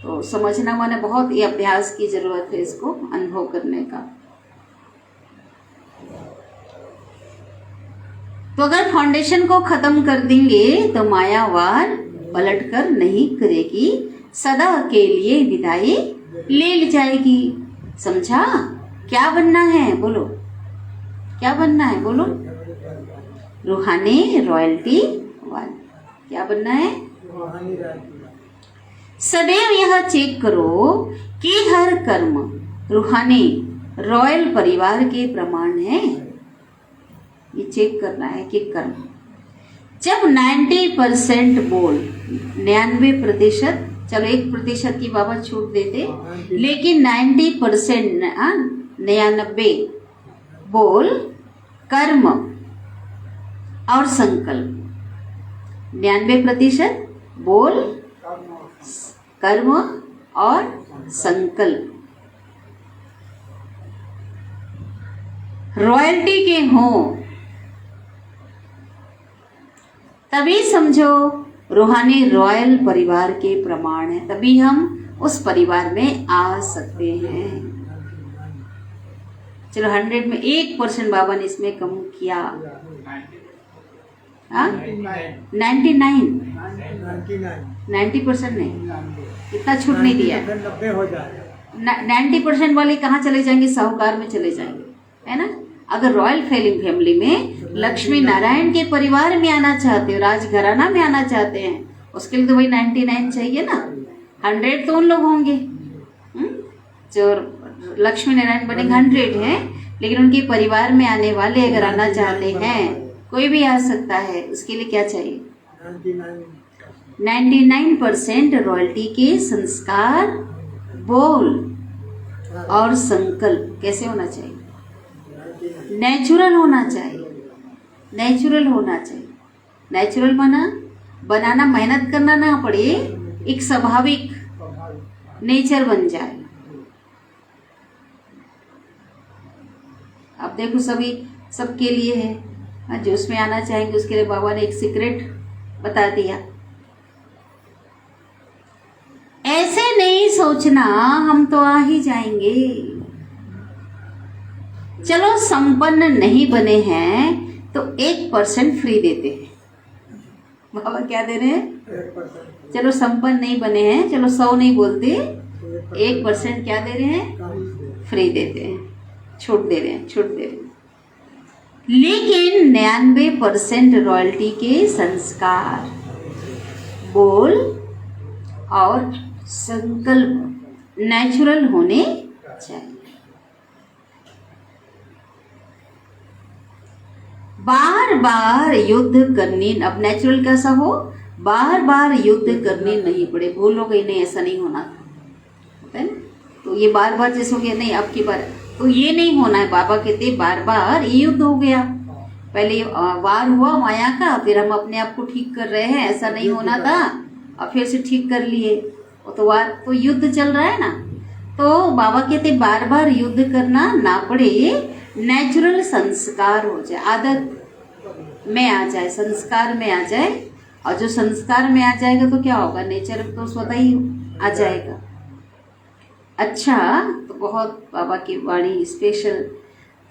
Speaker 2: तो समझना माने बहुत ये अभ्यास की जरूरत है, इसको अनुभव करने का। तो अगर फाउंडेशन को खत्म कर देंगे तो मायावार पलट कर नहीं करेगी, सदा के लिए विदाई ले जाएगी। समझा? क्या बनना है बोलो, क्या बनना है बोलो? रूहानी रॉयल्टी वाला। क्या बनना है? सदैव यह चेक करो कि हर कर्म रूहानी रॉयल परिवार के प्रमाण है। ये चेक करना है कि कर्म जब 90% बोल, 99%, चलो 1% की बाबा छूट देते, लेकिन 90%, 99 बोल कर्म और संकल्प, 99% बोल कर्म और संकल्प रॉयल्टी के हों, तभी समझो रूहानी रॉयल परिवार के प्रमाण है, तभी हम उस परिवार में आ सकते हैं। चलो 100 में 1% बाबा ने इसमें कम किया। 90% नहीं, इतना छूट नहीं दिया। 90% वाले कहाँ चले जाएंगे? साहूकार में चले जाएंगे, है ना। अगर रॉयल फैमिली में लक्ष्मी नारायण के परिवार में आना चाहते हो, राजघराना में आना चाहते हैं, उसके लिए तो भाई 99 चाहिए ना। 100 तो उन लोग होंगे जो लक्ष्मी नारायण बने 100 हैं, लेकिन उनके परिवार में आने वाले अगर आना चाहते हैं, कोई भी आ सकता है, उसके लिए क्या चाहिए? 99% रॉयल्टी के संस्कार, बोल और संकल्प कैसे होना चाहिए? नेचुरल होना चाहिए, नेचुरल होना चाहिए। नेचुरल माना बनाना मेहनत करना ना पड़े, एक स्वाभाविक नेचर बन जाए। अब देखो सभी सबके लिए है, जो उसमें आना चाहेंगे उसके लिए बाबा ने एक सीक्रेट बता दिया। ऐसे नहीं सोचना हम तो आ ही जाएंगे। चलो संपन्न नहीं बने हैं तो 1% फ्री देते हैं। बाबा क्या दे रहे हैं? चलो संपन्न नहीं बने हैं, चलो 100 नहीं बोलते, 1% क्या दे रहे हैं? फ्री देते हैं, छूट दे रहे हैं, छूट दे रहे हैं। लेकिन 99% रॉयल्टी के संस्कार, बोल और संकल्प नेचुरल होने चाहिए। बार बार युद्ध करनी, अब नेचुरल कैसा हो? बार बार युद्ध करने नहीं पड़े। बोलोगे नहीं ऐसा नहीं होना था, तो ये बार बार जैसे हो गया, नहीं अब की बार तो ये नहीं होना है। बाबा कहते बार बार ये युद्ध हो गया, पहले वार हुआ माया का, फिर हम अपने आप को ठीक कर रहे हैं, ऐसा नहीं होना था, और फिर से ठीक कर लिए। वो तो वार तो युद्ध चल रहा है ना, तो बाबा कहते बार बार युद्ध करना ना पड़े, नेचुरल संस्कार हो जाए, आदत में आ जाए, संस्कार में आ जाए। और जो संस्कार में आ जाएगा तो क्या होगा, नेचर तो स्वतः ही आ जाएगा। अच्छा, तो बहुत बाबा की वाणी स्पेशल।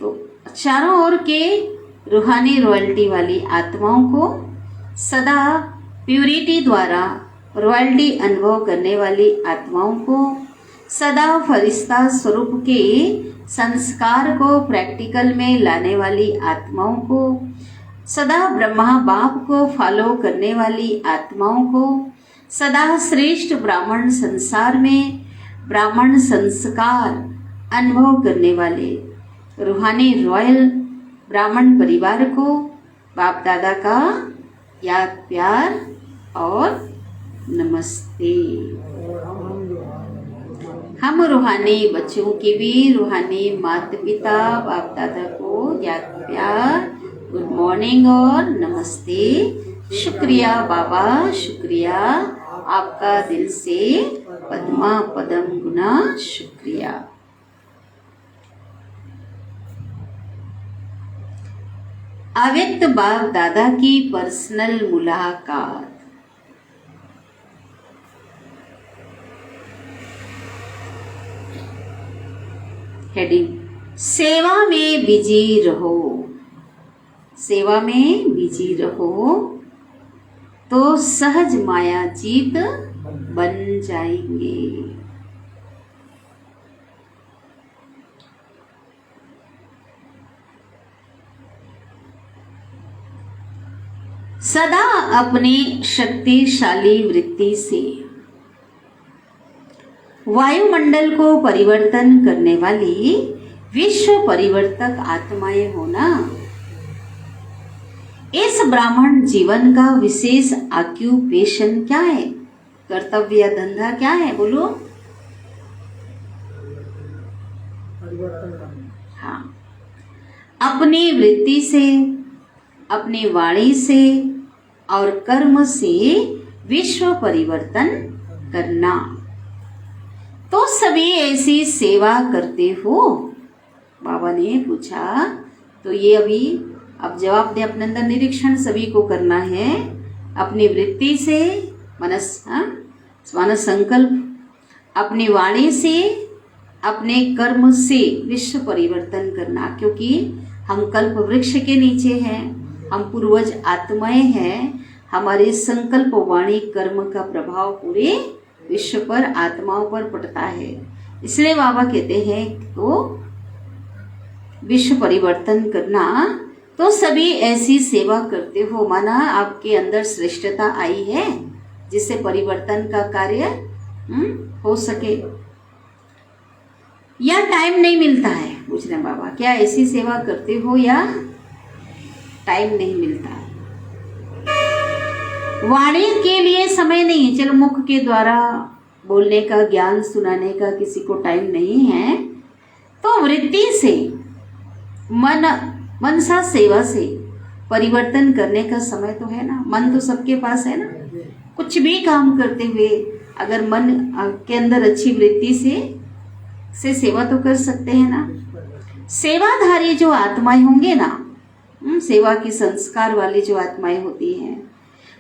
Speaker 2: तो चारों ओर के रूहानी रॉयल्टी वाली आत्माओं को सदा प्यूरिटी द्वारा रॉयल्टी अनुभव करने वाली आत्माओं को, सदा फरिश्ता स्वरूप के संस्कार को प्रैक्टिकल में लाने वाली आत्माओं को, सदा ब्रह्मा बाप को फॉलो करने वाली आत्माओं को, सदा श्रेष्ठ ब्राह्मण संसार में ब्राह्मण संस्कार अनुभव करने वाले रूहानी रॉयल ब्राह्मण परिवार को बाप दादा का याद प्यार और नमस्ते। हम रूहानी बच्चों के भी रूहानी माता पिता बाप दादा को याद प्यार, गुड मॉर्निंग और नमस्ते। शुक्रिया बाबा, शुक्रिया आपका दिल से पद्मा पदम गुना शुक्रिया। अव्यक्त बाप दादा की पर्सनल मुलाकात। हेडिंग, सेवा में बिजी रहो। सेवा में बिजी रहो तो सहज माया जीत बन जाएंगे। सदा अपनी शक्तिशाली वृत्ति से वायुमंडल को परिवर्तन करने वाली विश्व परिवर्तक आत्माएं होना, इस ब्राह्मण जीवन का विशेष ऑक्यूपेशन क्या है, कर्तव्य धंधा क्या है, बोलो। हाँ, अपनी वृत्ति से, अपनी वाणी से और कर्म से विश्व परिवर्तन करना। तो सभी ऐसी सेवा करते हो, बाबा ने पूछा। तो ये अभी अब जवाब दे, अपने अंदर निरीक्षण सभी को करना है। अपनी वृत्ति से, मन संकल्प, अपनी वाणी से, अपने कर्म से विश्व परिवर्तन करना। क्योंकि हम कल्प वृक्ष के नीचे हैं, हम पूर्वज आत्माएं हैं, हमारे संकल्प वाणी कर्म का प्रभाव पूरे विश्व पर आत्माओं पर पड़ता है। इसलिए बाबा कहते हैं तो विश्व परिवर्तन करना। तो सभी ऐसी सेवा करते हो, माना आपके अंदर श्रेष्ठता आई है जिससे परिवर्तन का कार्य हो सके। या टाइम नहीं मिलता है, पूछ रहे बाबा, क्या ऐसी सेवा करते हो या टाइम नहीं मिलता है? वाणी के लिए समय नहीं है, चलो मुख के द्वारा बोलने का, ज्ञान सुनाने का किसी को टाइम नहीं है, तो वृत्ति से, मनसा सेवा से परिवर्तन करने का समय तो है ना। मन तो सबके पास है ना। कुछ भी काम करते हुए अगर मन के अंदर अच्छी वृत्ति से सेवा तो कर सकते हैं ना। सेवाधारी जो आत्माएं होंगे ना, सेवा की संस्कार वाली जो आत्माएं होती हैं,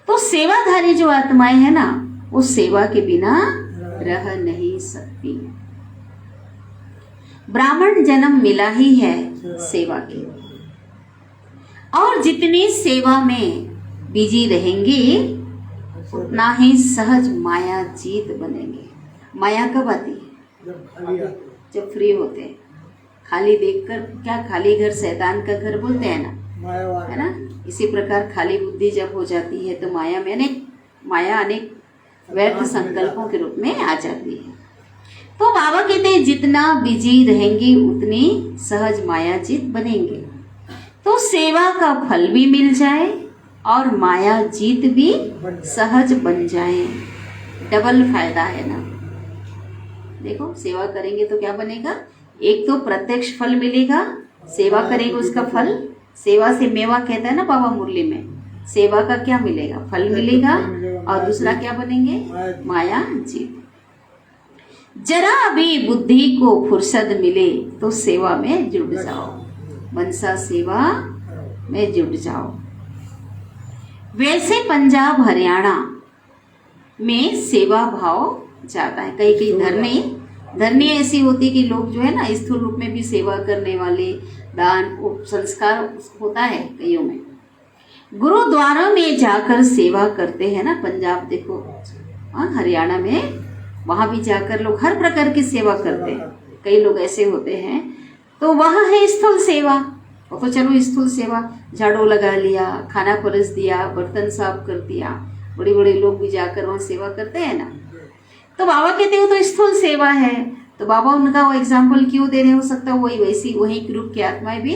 Speaker 2: तो सेवाधारी जो आत्माएं हैं ना, वो सेवा के बिना रह नहीं सकती। ब्राह्मण जन्म मिला ही है सेवा के, और जितनी सेवा में बिजी रहेंगे उतना ही सहज माया जीत बनेंगे। माया कब आती है? जब फ्री होते हैं। खाली देखकर, क्या खाली घर शैतान का घर बोलते हैं ना, है ना। इसी प्रकार खाली बुद्धि जब हो जाती है तो माया अनेक व्यर्थ संकल्पों के रूप में आ जाती है। तो बाबा कहते हैं जितना बिजी रहेंगे उतनी सहज माया जीत बनेंगे। तो सेवा का फल भी मिल जाए और माया जीत भी सहज बन जाए, डबल फायदा है ना। देखो, सेवा करेंगे तो क्या बनेगा? एक तो प्रत्यक्ष फल मिलेगा, सेवा करेंगे उसका फल। सेवा से मेवा कहता है ना बाबा मुरली में। सेवा का क्या मिलेगा? फल मिलेगा। और दूसरा क्या बनेंगे? माया जीत। जरा भी बुद्धि को फुर्सत मिले तो सेवा में जुट जाओ, मनसा सेवा में जुट जाओ। वैसे पंजाब हरियाणा में सेवा भाव ज्यादा है। कई कई धरनी ऐसी होती कि लोग जो है ना स्थूल रूप में भी सेवा करने वाले, दान संस्कार होता है कईयों में। गुरुद्वारा में जाकर सेवा करते हैं ना, पंजाब देखो, हरियाणा में, वहां भी जाकर लोग हर प्रकार की सेवा करते हैं। कई लोग ऐसे होते हैं, तो वहां है स्थूल सेवा। वो तो चलो स्थूल सेवा, झाड़ू लगा लिया, खाना परस दिया, बर्तन साफ कर दिया, बड़े बड़े लोग भी जाकर वहां सेवा करते हैं ना। तो बाबा कहते हो तो स्थूल सेवा है, तो बाबा उनका वो एग्जाम्पल क्यों दे रहे, हो सकता है वही ग्रुप की आत्माएं भी,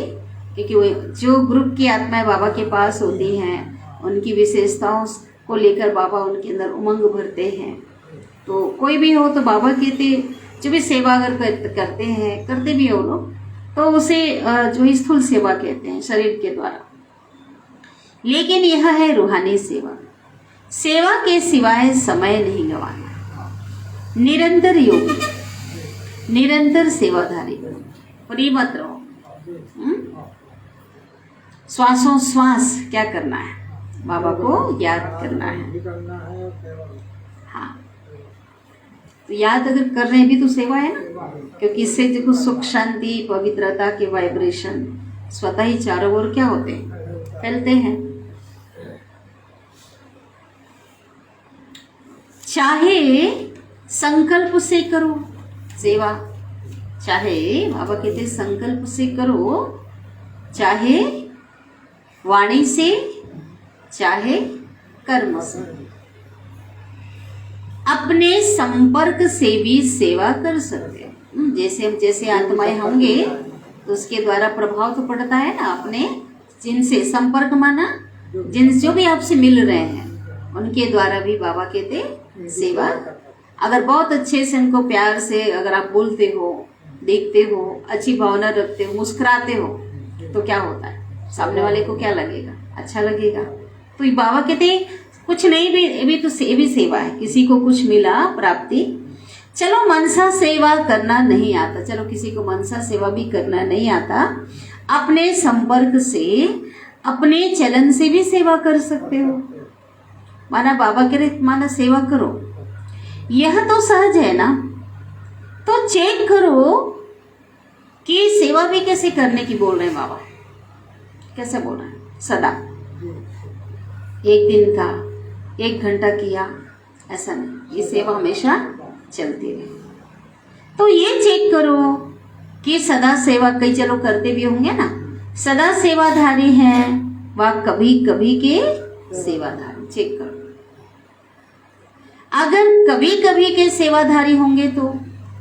Speaker 2: क्योंकि वो जो ग्रुप की आत्माएं बाबा के पास होती हैं, उनकी विशेषताओं को लेकर बाबा उनके अंदर उमंग भरते हैं। तो कोई भी हो तो बाबा कहते जो भी सेवा अगर करते हैं, करते भी हो लोग, तो उसे जो स्थूल सेवा कहते हैं शरीर के द्वारा। लेकिन यह है रूहानी सेवा। सेवा के सिवाय समय नहीं गंवाना, निरंतर योगी, निरंतर सेवाधारी, फ्री मत रहो। श्वासों श्वास क्या करना है, बाबा को याद करना है। हाँ, तो याद अगर कर रहे हैं भी तो सेवा है ना, क्योंकि इससे देखो सुख शांति पवित्रता के वाइब्रेशन स्वतः ही चारों ओर क्या होते हैं, फैलते हैं। चाहे संकल्प से करो सेवा, चाहे बाबा कहते संकल्प से करो, चाहे वाणी से, चाहे कर्म से, अपने संपर्क से भी सेवा कर सकते हैं। जैसे आत्माएं होंगे तो उसके द्वारा प्रभाव तो पड़ता है ना, अपने जिनसे संपर्क माना, जो भी आपसे मिल रहे हैं उनके द्वारा भी बाबा कहते सेवा। अगर बहुत अच्छे से उनको प्यार से अगर आप बोलते हो, देखते हो, अच्छी भावना रखते हो, मुस्कुराते हो, तो क्या होता है, सामने वाले को क्या लगेगा, अच्छा लगेगा। तो ये बाबा कहते कुछ नहीं भी तो सेवा है। किसी को कुछ मिला प्राप्ति, चलो मनसा सेवा करना नहीं आता, चलो किसी को मनसा सेवा भी करना नहीं आता, अपने संपर्क से, अपने चलन से भी सेवा कर सकते हो। माना बाबा कह रहे माना सेवा करो, यह तो सहज है ना, तो चेक करो कि सेवा भी कैसे करने की बोल रहे हैं बाबा, कैसे बोल रहे हैं। सदा एक दिन का 1 घंटा किया ऐसा नहीं, ये सेवा हमेशा चलती रहे। तो ये चेक करो कि सदा सेवा, कई चलो करते भी होंगे ना, सदा सेवाधारी हैं व कभी कभी के सेवाधारी, चेक करो। अगर कभी कभी के सेवाधारी होंगे तो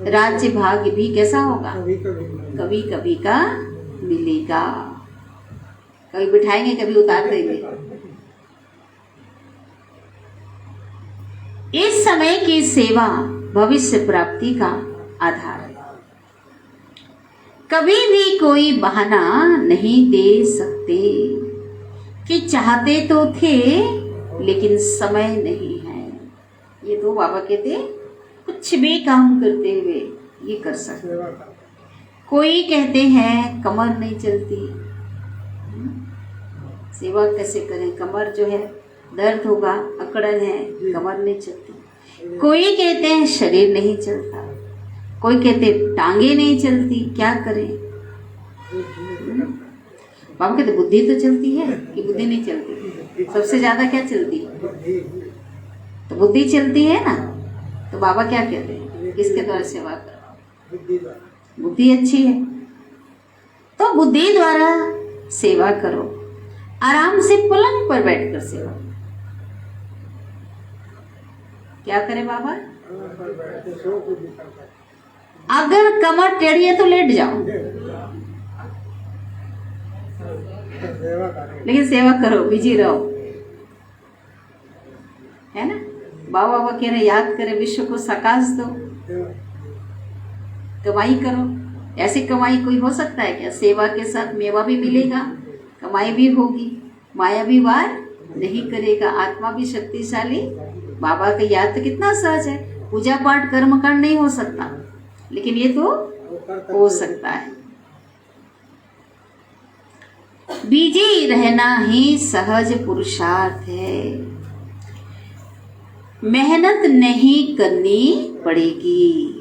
Speaker 2: राज्य भाग्य भी कैसा होगा, कभी कभी का मिलेगा। कभी बिठाएंगे, कभी उतार देंगे। इस समय की सेवा भविष्य प्राप्ति का आधार है। कभी भी कोई बहाना नहीं दे सकते कि चाहते तो थे लेकिन समय नहीं है। ये तो बाबा कहते कुछ भी काम करते हुए ये कर सकते। कोई कहते हैं कमर नहीं चलती, सेवा कैसे करें, कमर जो है दर्द होगा, अकड़न है, कमर नहीं चलती। कोई कहते हैं शरीर नहीं चलता, कोई कहते टांगे नहीं चलती, क्या करें। बाबा कहते बुद्धि तो चलती है कि बुद्धि नहीं चलती, सबसे ज्यादा क्या चलती है, तो बुद्धि चलती है ना। तो बाबा क्या कहते हैं, किसके द्वारा सेवा करो, बुद्धि अच्छी है तो बुद्धि द्वारा सेवा करो। आराम से पलंग पर बैठकर सेवा, क्या करे बाबा। अगर कमर टेढ़ी है तो लेट जाओ, लेकिन सेवा करो, बिजी रहो, है ना। बाबा कह रहे याद करे, विश्व को सकाश दो, कमाई करो। ऐसी कमाई कोई हो सकता है क्या, सेवा के साथ मेवा भी मिलेगा, कमाई भी होगी, माया भी वार नहीं करेगा, आत्मा भी शक्तिशाली। बाबा का याद तो कितना सहज है, पूजा पाठ कर्म कांड नहीं हो सकता, लेकिन ये तो हो सकता है। बिजी रहना ही सहज पुरुषार्थ है, मेहनत नहीं करनी पड़ेगी।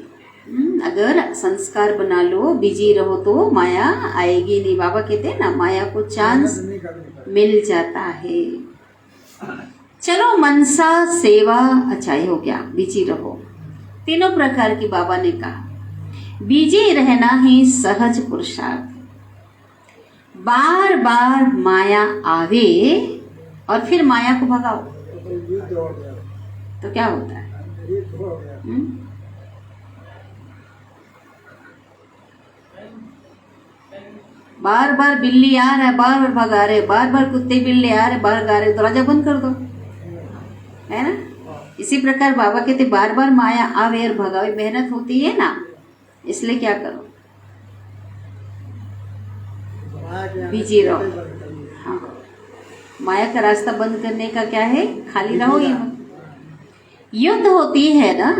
Speaker 2: अगर संस्कार बना लो, बिजी रहो तो माया आएगी नहीं। बाबा कहते हैं ना, माया को चांस मिल जाता है। चलो मनसा सेवा, अच्छा ये हो गया, बिजी रहो। तीनों प्रकार की बाबा ने कहा, बिजी रहना ही सहज पुरुषार्थ। बार बार माया आवे और फिर माया को भगाओ
Speaker 3: युद्ध हो गया,
Speaker 2: तो क्या होता है?
Speaker 3: युद्ध हो गया।
Speaker 2: बार बार बिल्ली आ रहा है, बार बार भगा रहे, बार बार कुत्ते बिल्ली आ रहे, बार गा रहे, दरवाजा बंद कर दो, है ना। इसी प्रकार बाबा कहते बार बार माया आवे और भगावे, मेहनत होती है ना, इसलिए क्या करो, बिजी रहो। हाँ, माया का रास्ता बंद करने का क्या है, खाली रहो ही मत। युद्ध होती है ना,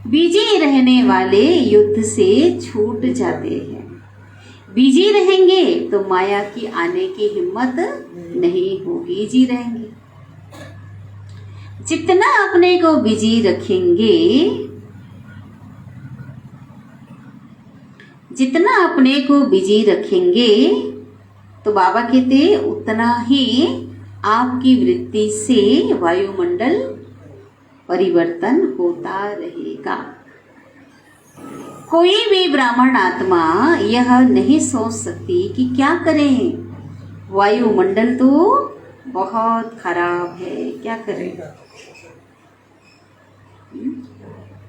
Speaker 2: बिजी रहने वाले युद्ध से छूट जाते हैं। बिजी रहेंगे तो माया की आने की हिम्मत नहीं होगी, बिजी रहेंगे। जितना अपने को बिजी रखेंगे, जितना अपने को बिजी रखेंगे तो बाबा कहते उतना ही आपकी वृत्ति से वायुमंडल परिवर्तन होता रहेगा। कोई भी ब्राह्मण आत्मा यह नहीं सोच सकती कि क्या करें, वायुमंडल तो बहुत खराब है, क्या करें।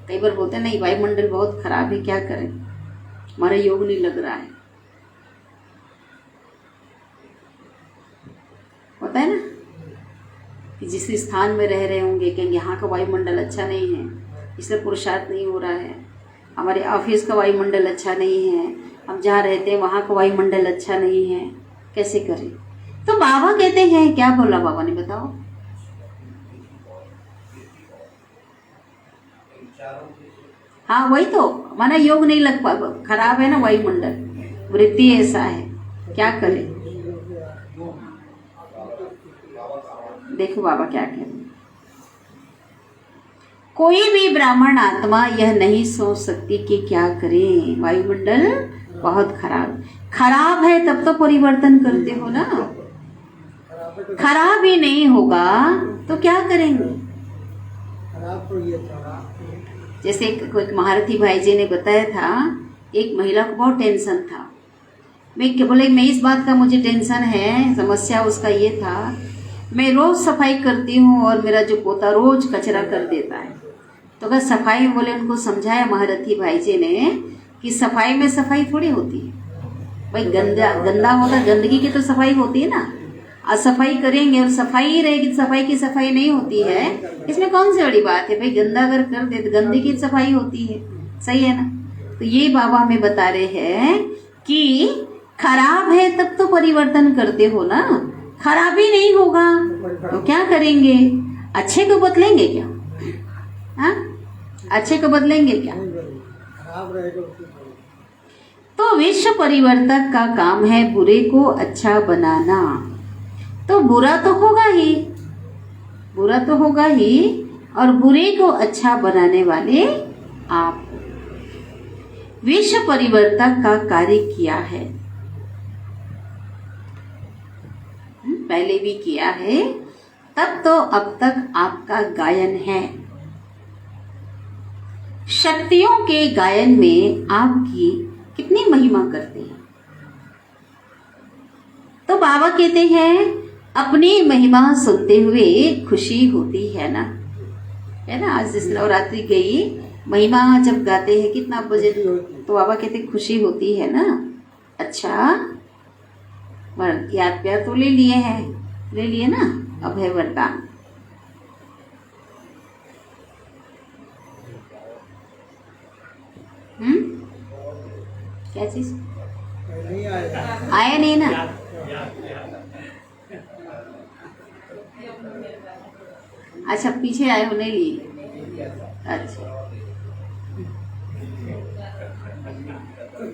Speaker 2: कई बार बोलते नहीं, वायुमंडल बहुत खराब है, क्या करें, हमारा योग नहीं लग रहा है, होता है ना कि जिस स्थान में रह रहे होंगे कहेंगे यहाँ का वायुमंडल अच्छा नहीं है, इसलिए पुरुषार्थ नहीं हो रहा है। हमारे ऑफिस का वायुमंडल अच्छा नहीं है, हम जहाँ रहते हैं वहाँ का वायुमंडल अच्छा नहीं है, कैसे करें। तो बाबा कहते हैं, क्या बोला बाबा ने बताओ, हाँ वही तो, हमारा योग नहीं लग पा, खराब है ना वायुमंडल, वृत्ति ऐसा है, क्या करें। देखो बाबा क्या कह रहे हैं, कोई भी ब्राह्मण आत्मा यह नहीं सोच सकती कि क्या करें, वायुमंडल बहुत खराब है, तब तो परिवर्तन करते हो ना। खराब ही नहीं होगा तो क्या करेंगे। जैसे एक महारथी भाई जी ने बताया था, एक महिला को बहुत टेंशन था, मैं इस बात का मुझे टेंशन है, समस्या उसका ये था, मैं रोज सफाई करती हूँ और मेरा जो पोता रोज कचरा कर देता है। तो अगर सफाई में बोले, उनको समझाया महारथी भाई जी ने कि सफाई में सफाई थोड़ी होती है भाई, गंदा होता, गंदगी की तो सफाई होती है ना, और सफाई करेंगे और सफाई ही रहेगी, सफाई की सफाई नहीं होती है, इसमें कौन सी बड़ी बात है भाई, गंदा अगर कर दे तो गंदगी की सफाई होती है, सही है ना। तो ये बाबा हमें बता रहे हैं कि खराब है तब तो परिवर्तन करते हो ना, खराबी नहीं होगा तो क्या करेंगे, अच्छे को बदलेंगे क्या, हाँ अच्छे को बदलेंगे क्या। तो विश्व परिवर्तक का काम है बुरे को अच्छा बनाना, तो बुरा तो होगा ही, बुरा तो होगा ही, और बुरे को अच्छा बनाने वाले आप। विश्व परिवर्तक का कार्य किया है, पहले भी किया है, तब तो अब तक आपका गायन है। शक्तियों के गायन में आपकी कितनी महिमा करते हैं। तो बाबा कहते हैं अपनी महिमा सुनते हुए खुशी होती है ना, है ना। आज जिस नवरात्रि गई, महिमा जब गाते हैं कितना बजे, तो बाबा कहते खुशी होती है ना। अच्छा, याद प्यार तो ले लिए ना, अभय वरदान। क्या चीज आया नहीं ना। अच्छा, पीछे आए हो, नहीं लिए। अच्छा,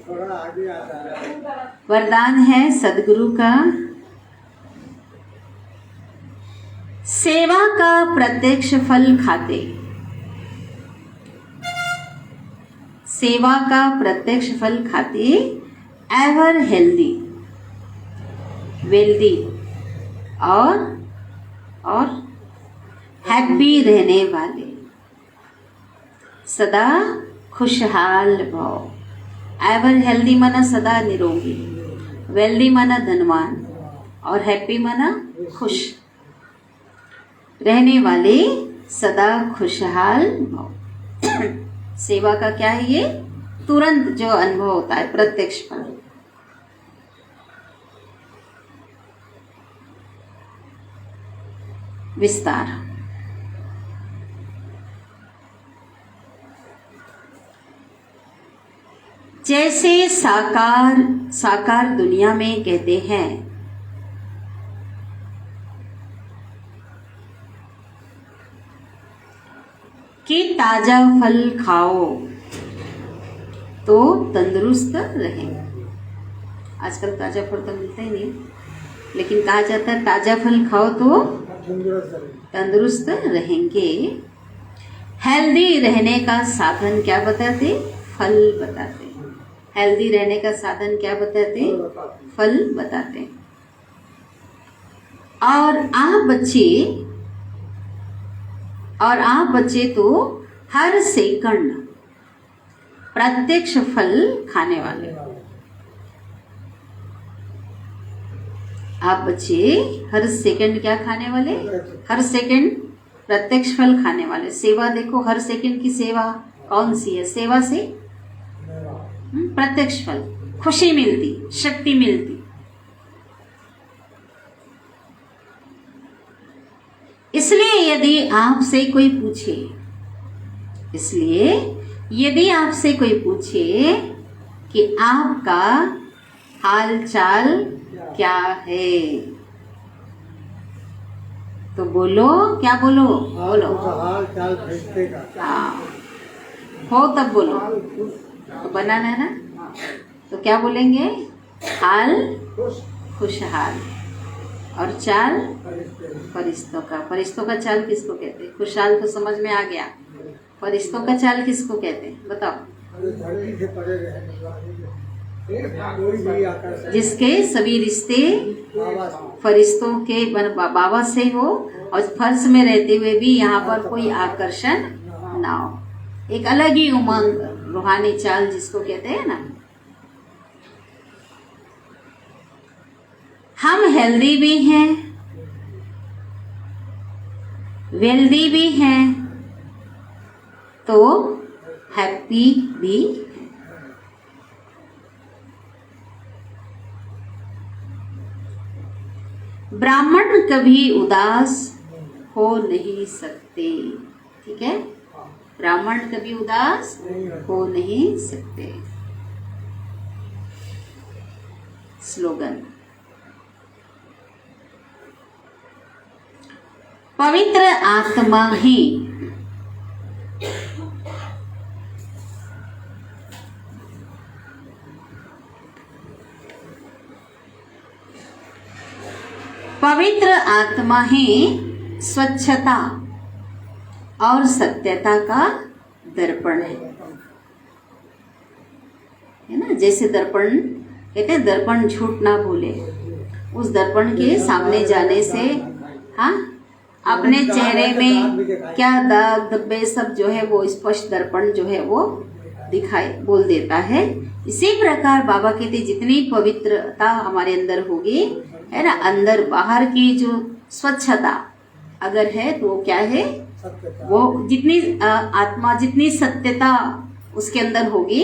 Speaker 3: थोड़ा आगे आता है।
Speaker 2: वरदान है सदगुरु का, सेवा का प्रत्यक्ष फल खाते, सेवा का प्रत्यक्ष फल खाते, एवर हेल्दी, वेल्दी और हैप्पी रहने वाले, सदा खुशहाल भाव। एवर हेल्दी माना सदा निरोगी, वेल्दी माना धनवान और हैप्पी माना खुश रहने वाले, सदा खुशहाल भाव। सेवा का क्या है? ये तुरंत जो अनुभव होता है, प्रत्यक्ष फल। विस्तार। जैसे साकार दुनिया में कहते हैं कि ताजा फल खाओ तो तंदुरुस्त रहेंगे। आजकल ताजा फल तो मिलता ही नहीं, लेकिन कहा जाता है ताजा फल खाओ तो तंदुरुस्त रहेंगे। हेल्दी रहने का साधन क्या बताते? फल बताते। हेल्दी रहने का साधन क्या बताते? फल बताते। और आप बच्चे तो हर सेकंड प्रत्यक्ष फल खाने वाले। आप बच्चे हर सेकंड क्या खाने वाले? हर सेकंड प्रत्यक्ष फल खाने वाले। सेवा देखो, हर सेकंड की सेवा कौन सी है? सेवा से प्रत्यक्ष फल, खुशी मिलती, शक्ति मिलती। इसलिए यदि आपसे कोई पूछे कि आपका हाल चाल क्या है, तो बोलो, क्या बोलो? बोलो
Speaker 3: हाल चाल फरिश्ते का।
Speaker 2: हाँ, हो तब बोलो। तो बनाना है ना, तो क्या बोलेंगे? हाल खुशहाल और चाल फरिश्तों का। फरिश्तों का चाल किसको कहते हैं? खुशहाल तो समझ में आ गया, फरिश्तों का चाल किसको कहते हैं? बताओ। जिसके सभी रिश्ते फरिश्तों के बाबा से हो और फर्श में रहते हुए भी यहाँ पर कोई आकर्षण ना हो। एक अलग ही उमंग, रूहानी चाल जिसको कहते हैं ना। हम हेल्दी भी हैं, वेल्दी भी हैं, तो हैप्पी भी हैं। ब्राह्मण कभी उदास हो नहीं सकते। ठीक है, ब्राह्मण कभी उदास हो नहीं सकते। स्लोगन। पवित्र आत्मा ही स्वच्छता और सत्यता का दर्पण है ना। जैसे दर्पण कहते हैं, दर्पण झूठ ना बोले। उस दर्पण के सामने जाने से हाँ, अपने चेहरे में क्या दाग धब्बे सब जो है वो स्पष्ट दर्पण जो है वो दिखाई बोल देता है। इसी प्रकार बाबा कहते जितनी पवित्रता हमारे अंदर होगी, है ना, अंदर बाहर की जो स्वच्छता अगर है तो वो क्या है? वो जितनी आत्मा, जितनी सत्यता उसके अंदर होगी,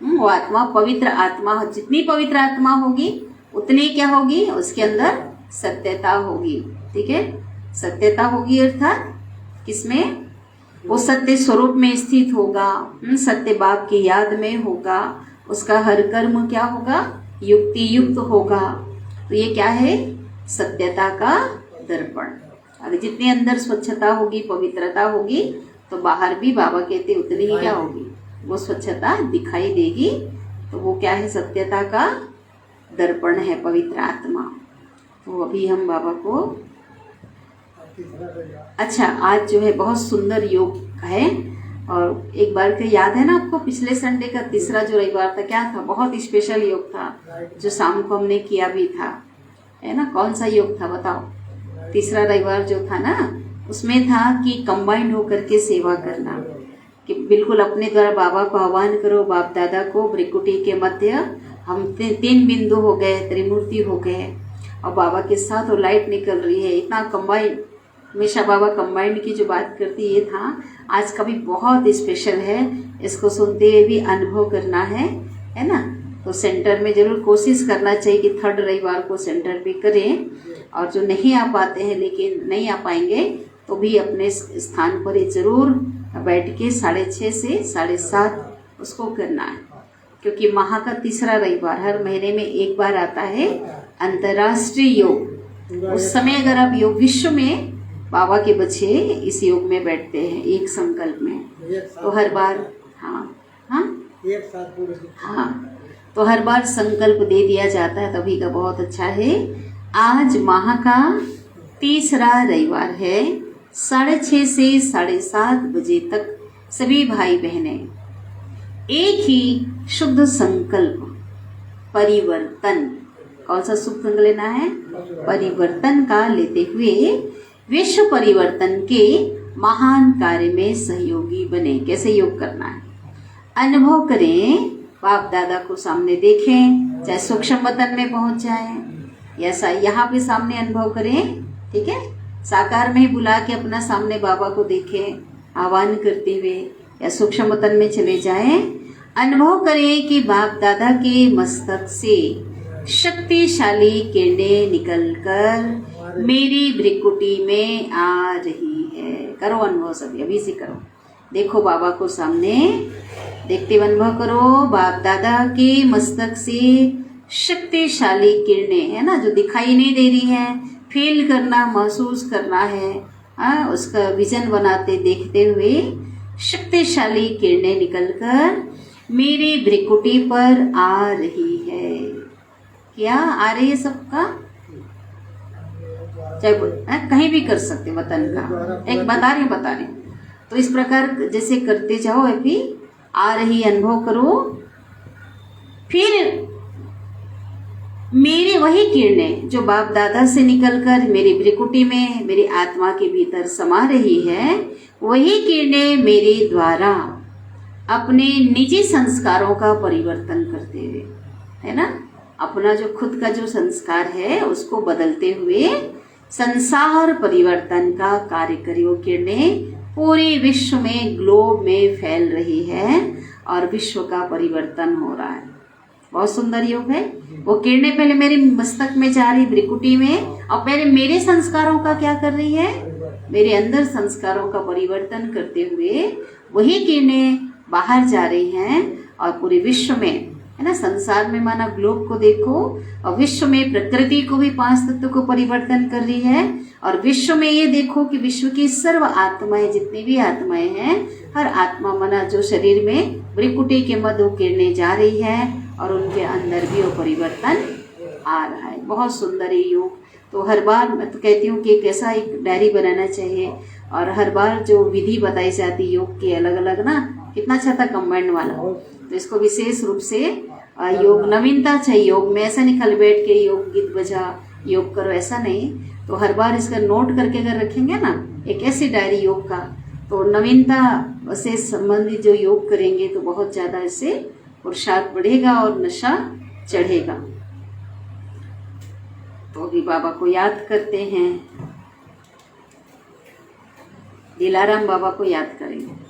Speaker 2: वो आत्मा पवित्र आत्मा, जितनी पवित्र आत्मा होगी उतनी क्या होगी? उसके अंदर सत्यता होगी। ठीक है, सत्यता होगी अर्थात किसमें? वो सत्य स्वरूप में स्थित होगा, सत्य बाप की याद में होगा, उसका हर कर्म क्या होगा? युक्ति युक्त होगा। तो ये क्या है? सत्यता का दर्पण। अगर जितने अंदर स्वच्छता होगी, पवित्रता होगी, तो बाहर भी बाबा कहते उतनी ही क्या होगी, वो स्वच्छता दिखाई देगी। तो वो क्या है, सत्यता का दर्पण है पवित्र आत्मा। तो अभी हम बाबा को अच्छा, आज जो है बहुत सुंदर योग है। और एक बार के याद है ना आपको, पिछले संडे का तीसरा जो रविवार था क्या था, बहुत स्पेशल योग था जो शाम को हमने किया भी था, है ना। कौन सा योग था बताओ? तीसरा रविवार जो था ना, उसमें था कि कंबाइंड होकर के सेवा करना, कि बिल्कुल अपने द्वारा बाबा को आह्वान करो, बाप दादा को भ्रिकुटी के मध्य हम 3 बिंदु हो गए, त्रिमूर्ति हो गए और बाबा के साथ वो लाइट निकल रही है, इतना कंबाइंड। हमेशा बाबा कंबाइंड की जो बात करती ये था, आज का भी बहुत स्पेशल है, इसको सुनते हुए भी अनुभव करना है ना। तो सेंटर में जरूर कोशिश करना चाहिए कि 3rd रविवार को सेंटर पे करें। और जो नहीं आ पाते हैं, लेकिन नहीं आ पाएंगे तो भी अपने स्थान पर ही जरूर बैठ के 6:30 से 7:30 उसको करना है, क्योंकि माह का तीसरा रविवार हर महीने में एक बार आता है, अंतर्राष्ट्रीय योग। उस समय अगर आप योग विश्व में बाबा के बच्चे इस योग में बैठते हैं एक संकल्प में, तो हर बार तो हर बार संकल्प दे दिया जाता है, तभी का बहुत अच्छा है। आज माह का तीसरा रविवार है, 6:30 से 7:30 बजे तक सभी भाई बहनें एक ही शुद्ध संकल्प परिवर्तन, कौन सा शुभ संकल्प लेना है? परिवर्तन का लेते हुए विश्व परिवर्तन के महान कार्य में सहयोगी बने। कैसे योग करना है? अनुभव करें, बाप दादा को सामने देखें, चाहे सूक्ष्म वतन में पहुंच जाए या यहाँ पे सामने अनुभव करें, ठीक है। साकार में बुला के अपना सामने बाबा को देखें आह्वान करते हुए, या सूक्ष्म वतन में चले जाएं। अनुभव करें कि बाप दादा के मस्तक से शक्तिशाली किरणें निकलकर मेरी भ्रिकुटी में आ रही है। करो अनुभव सभी, अभी से करो। देखो बाबा को सामने देखते हुए अनुभव करो, बाप दादा के मस्तक से शक्तिशाली किरणें, है ना, जो दिखाई नहीं दे रही है, फील करना, महसूस करना है, उसका विजन बनाते देखते हुए शक्तिशाली किरणें निकलकर मेरी भ्रिकुटी पर आ रही है। क्या आ रही है सबका? चाहे कहीं भी कर सकते वतन का, एक बता रही हूँ। तो इस प्रकार जैसे करते जाओ, अभी आ रही अनुभव करो। फिर मेरी वही किरणें जो बाप दादा से निकलकर मेरी भ्रिकुटी में, मेरी आत्मा के भीतर समा रही है, वही किरणें मेरे द्वारा अपने निजी संस्कारों का परिवर्तन करते हुए, है ना, अपना जो खुद का जो संस्कार है उसको बदलते हुए संसार परिवर्तन का कार्य करी। वो किरणें पूरे विश्व में, ग्लोब में फैल रही है और विश्व का परिवर्तन हो रहा है। बहुत सुंदर योग है। वो किरणें पहले मेरे मस्तक में जा रही, भ्रिकुटी में, और पहले मेरे संस्कारों का क्या कर रही है? मेरे अंदर संस्कारों का परिवर्तन करते हुए वही किरणें बाहर जा रही हैं और पूरे विश्व में, है ना, संसार में माना ग्लोब को देखो, और विश्व में प्रकृति को भी 5 तत्व को परिवर्तन कर रही है। और विश्व में ये देखो कि विश्व की सर्व आत्माएं, जितनी भी आत्माएं हैं, हर आत्मा माना जो शरीर में भ्रिकुटी के मध्य किरणें जा रही है और उनके अंदर भी वो परिवर्तन आ रहा है। बहुत सुंदर ये योग। तो हर बार मैं तो कहती हूँ कि कैसा एक डायरी बनाना चाहिए, और हर बार जो विधि बताई जाती योग की अलग अलग ना, कितना अच्छा था कंबाइंड वाला। तो इसको विशेष रूप से योग नवीनता चाहिए। योग में ऐसा नहीं खाली बैठ के योग गीत बजा योग करो, ऐसा नहीं। तो हर बार इसका नोट करके अगर रखेंगे ना, एक ऐसी डायरी योग का, तो नवीनता से संबंधित जो योग करेंगे तो बहुत ज़्यादा इससे पुरुषार्थ बढ़ेगा और नशा चढ़ेगा। तो अभी बाबा को याद करते हैं, दिलाराम बाबा को याद करेंगे।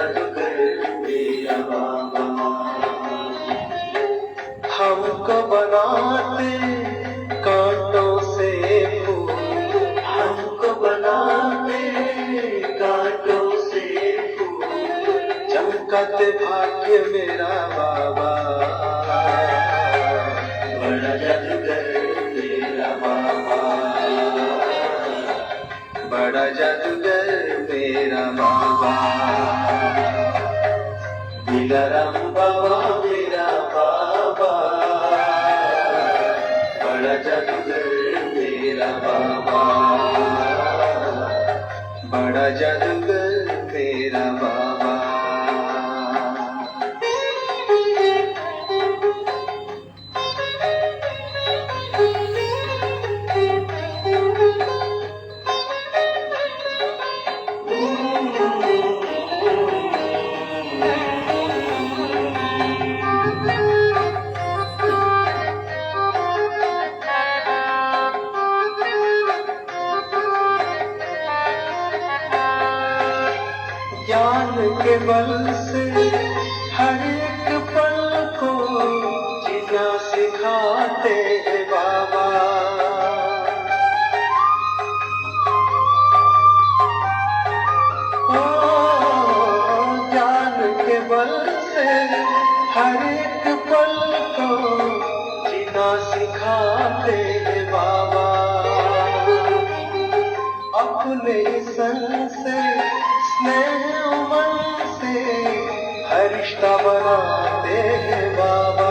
Speaker 1: जादूगर मेरा बाबा। हमको बनाते कांटों से फूल, हमको बनाते कांटों से फूल, चमकाते भाग्य मेरा बाबा। बड़ा जादूगर मेरा बाबा, बड़ा जादूगर मेरा बाबा। दिलाराम बाबा मेरा बाबा, बड़ा जादूगर मेरा बाबा, बड़ा जादूगर मेरा बाबा। ज्ञान के बल से हर एक पल को जीना सिखाते हैं बाबा। ओ ज्ञान के बल से हर एक पल को जीना सिखाते हैं बाबा। अपने संग से स्नेह मन से हर रिश्ता बनाते हैं बाबा।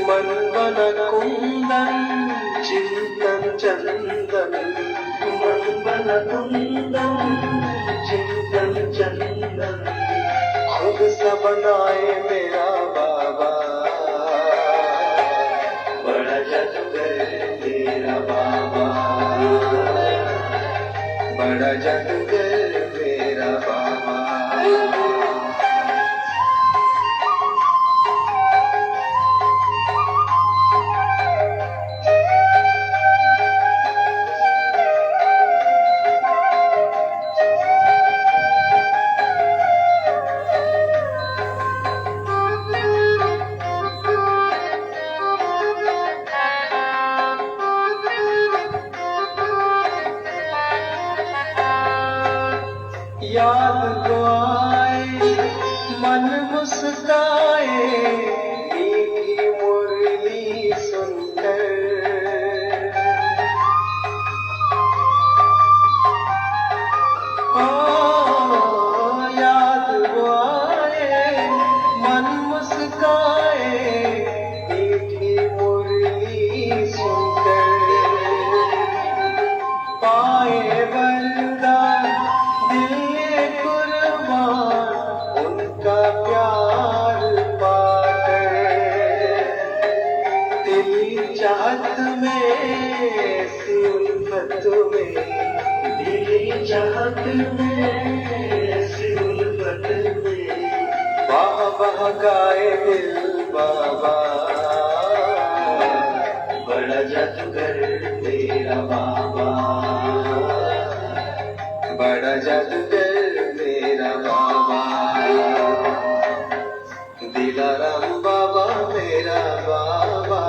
Speaker 1: मन बन कुंदन चिंतन चंदन, मन बन कुंदन चिंतन चंदन, खुद सा बनाए मेरा बाबा। बड़ा जादूगर मेरा बाबा, बड़ा जादूगर मेरा बाबा। याद को आए मन मुस्काए मीठी मुरली सुनकर। ओ याद को आए मन मुस्काए मीठी मुरली सुनकर। पाए वरदान दिए कुर्बान उनका प्यार पाकर। दिली चाहत में ऐसी उल्फत में, दिली चाहत में ऐसी उल्फत में, वाह वाह गाए दिल बाबा। बड़ा जादूगर मेरा बाबा, बड़ा जादूगर मेरा बाबा। दिलाराम बाबा मेरा बाबा,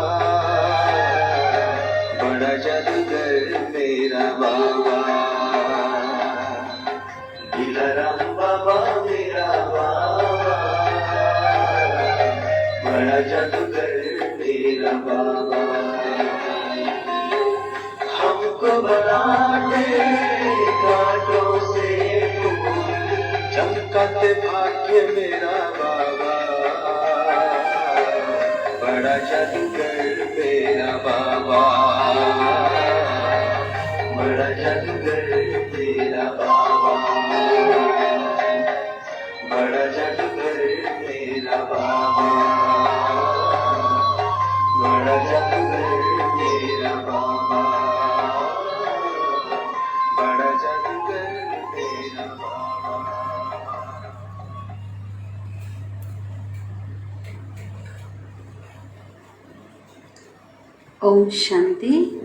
Speaker 1: बड़ा जादूगर मेरा बाबा। दिलाराम बाबा मेरा बाबा, बड़ा जादूगर मेरा बाबा। हमको बनाते कांटों से फूल, चमकाते भाग्य मेरा बाबा। बड़ा जादूगर मेरा बाबा, बड़ा जादूगर मेरा बाबा, बड़ा जादूगर मेरा बाबा, बड़ा जादूगर मेरा बाबा, बड़ा जादूगर मेरा बाबा।
Speaker 2: ओम शांति।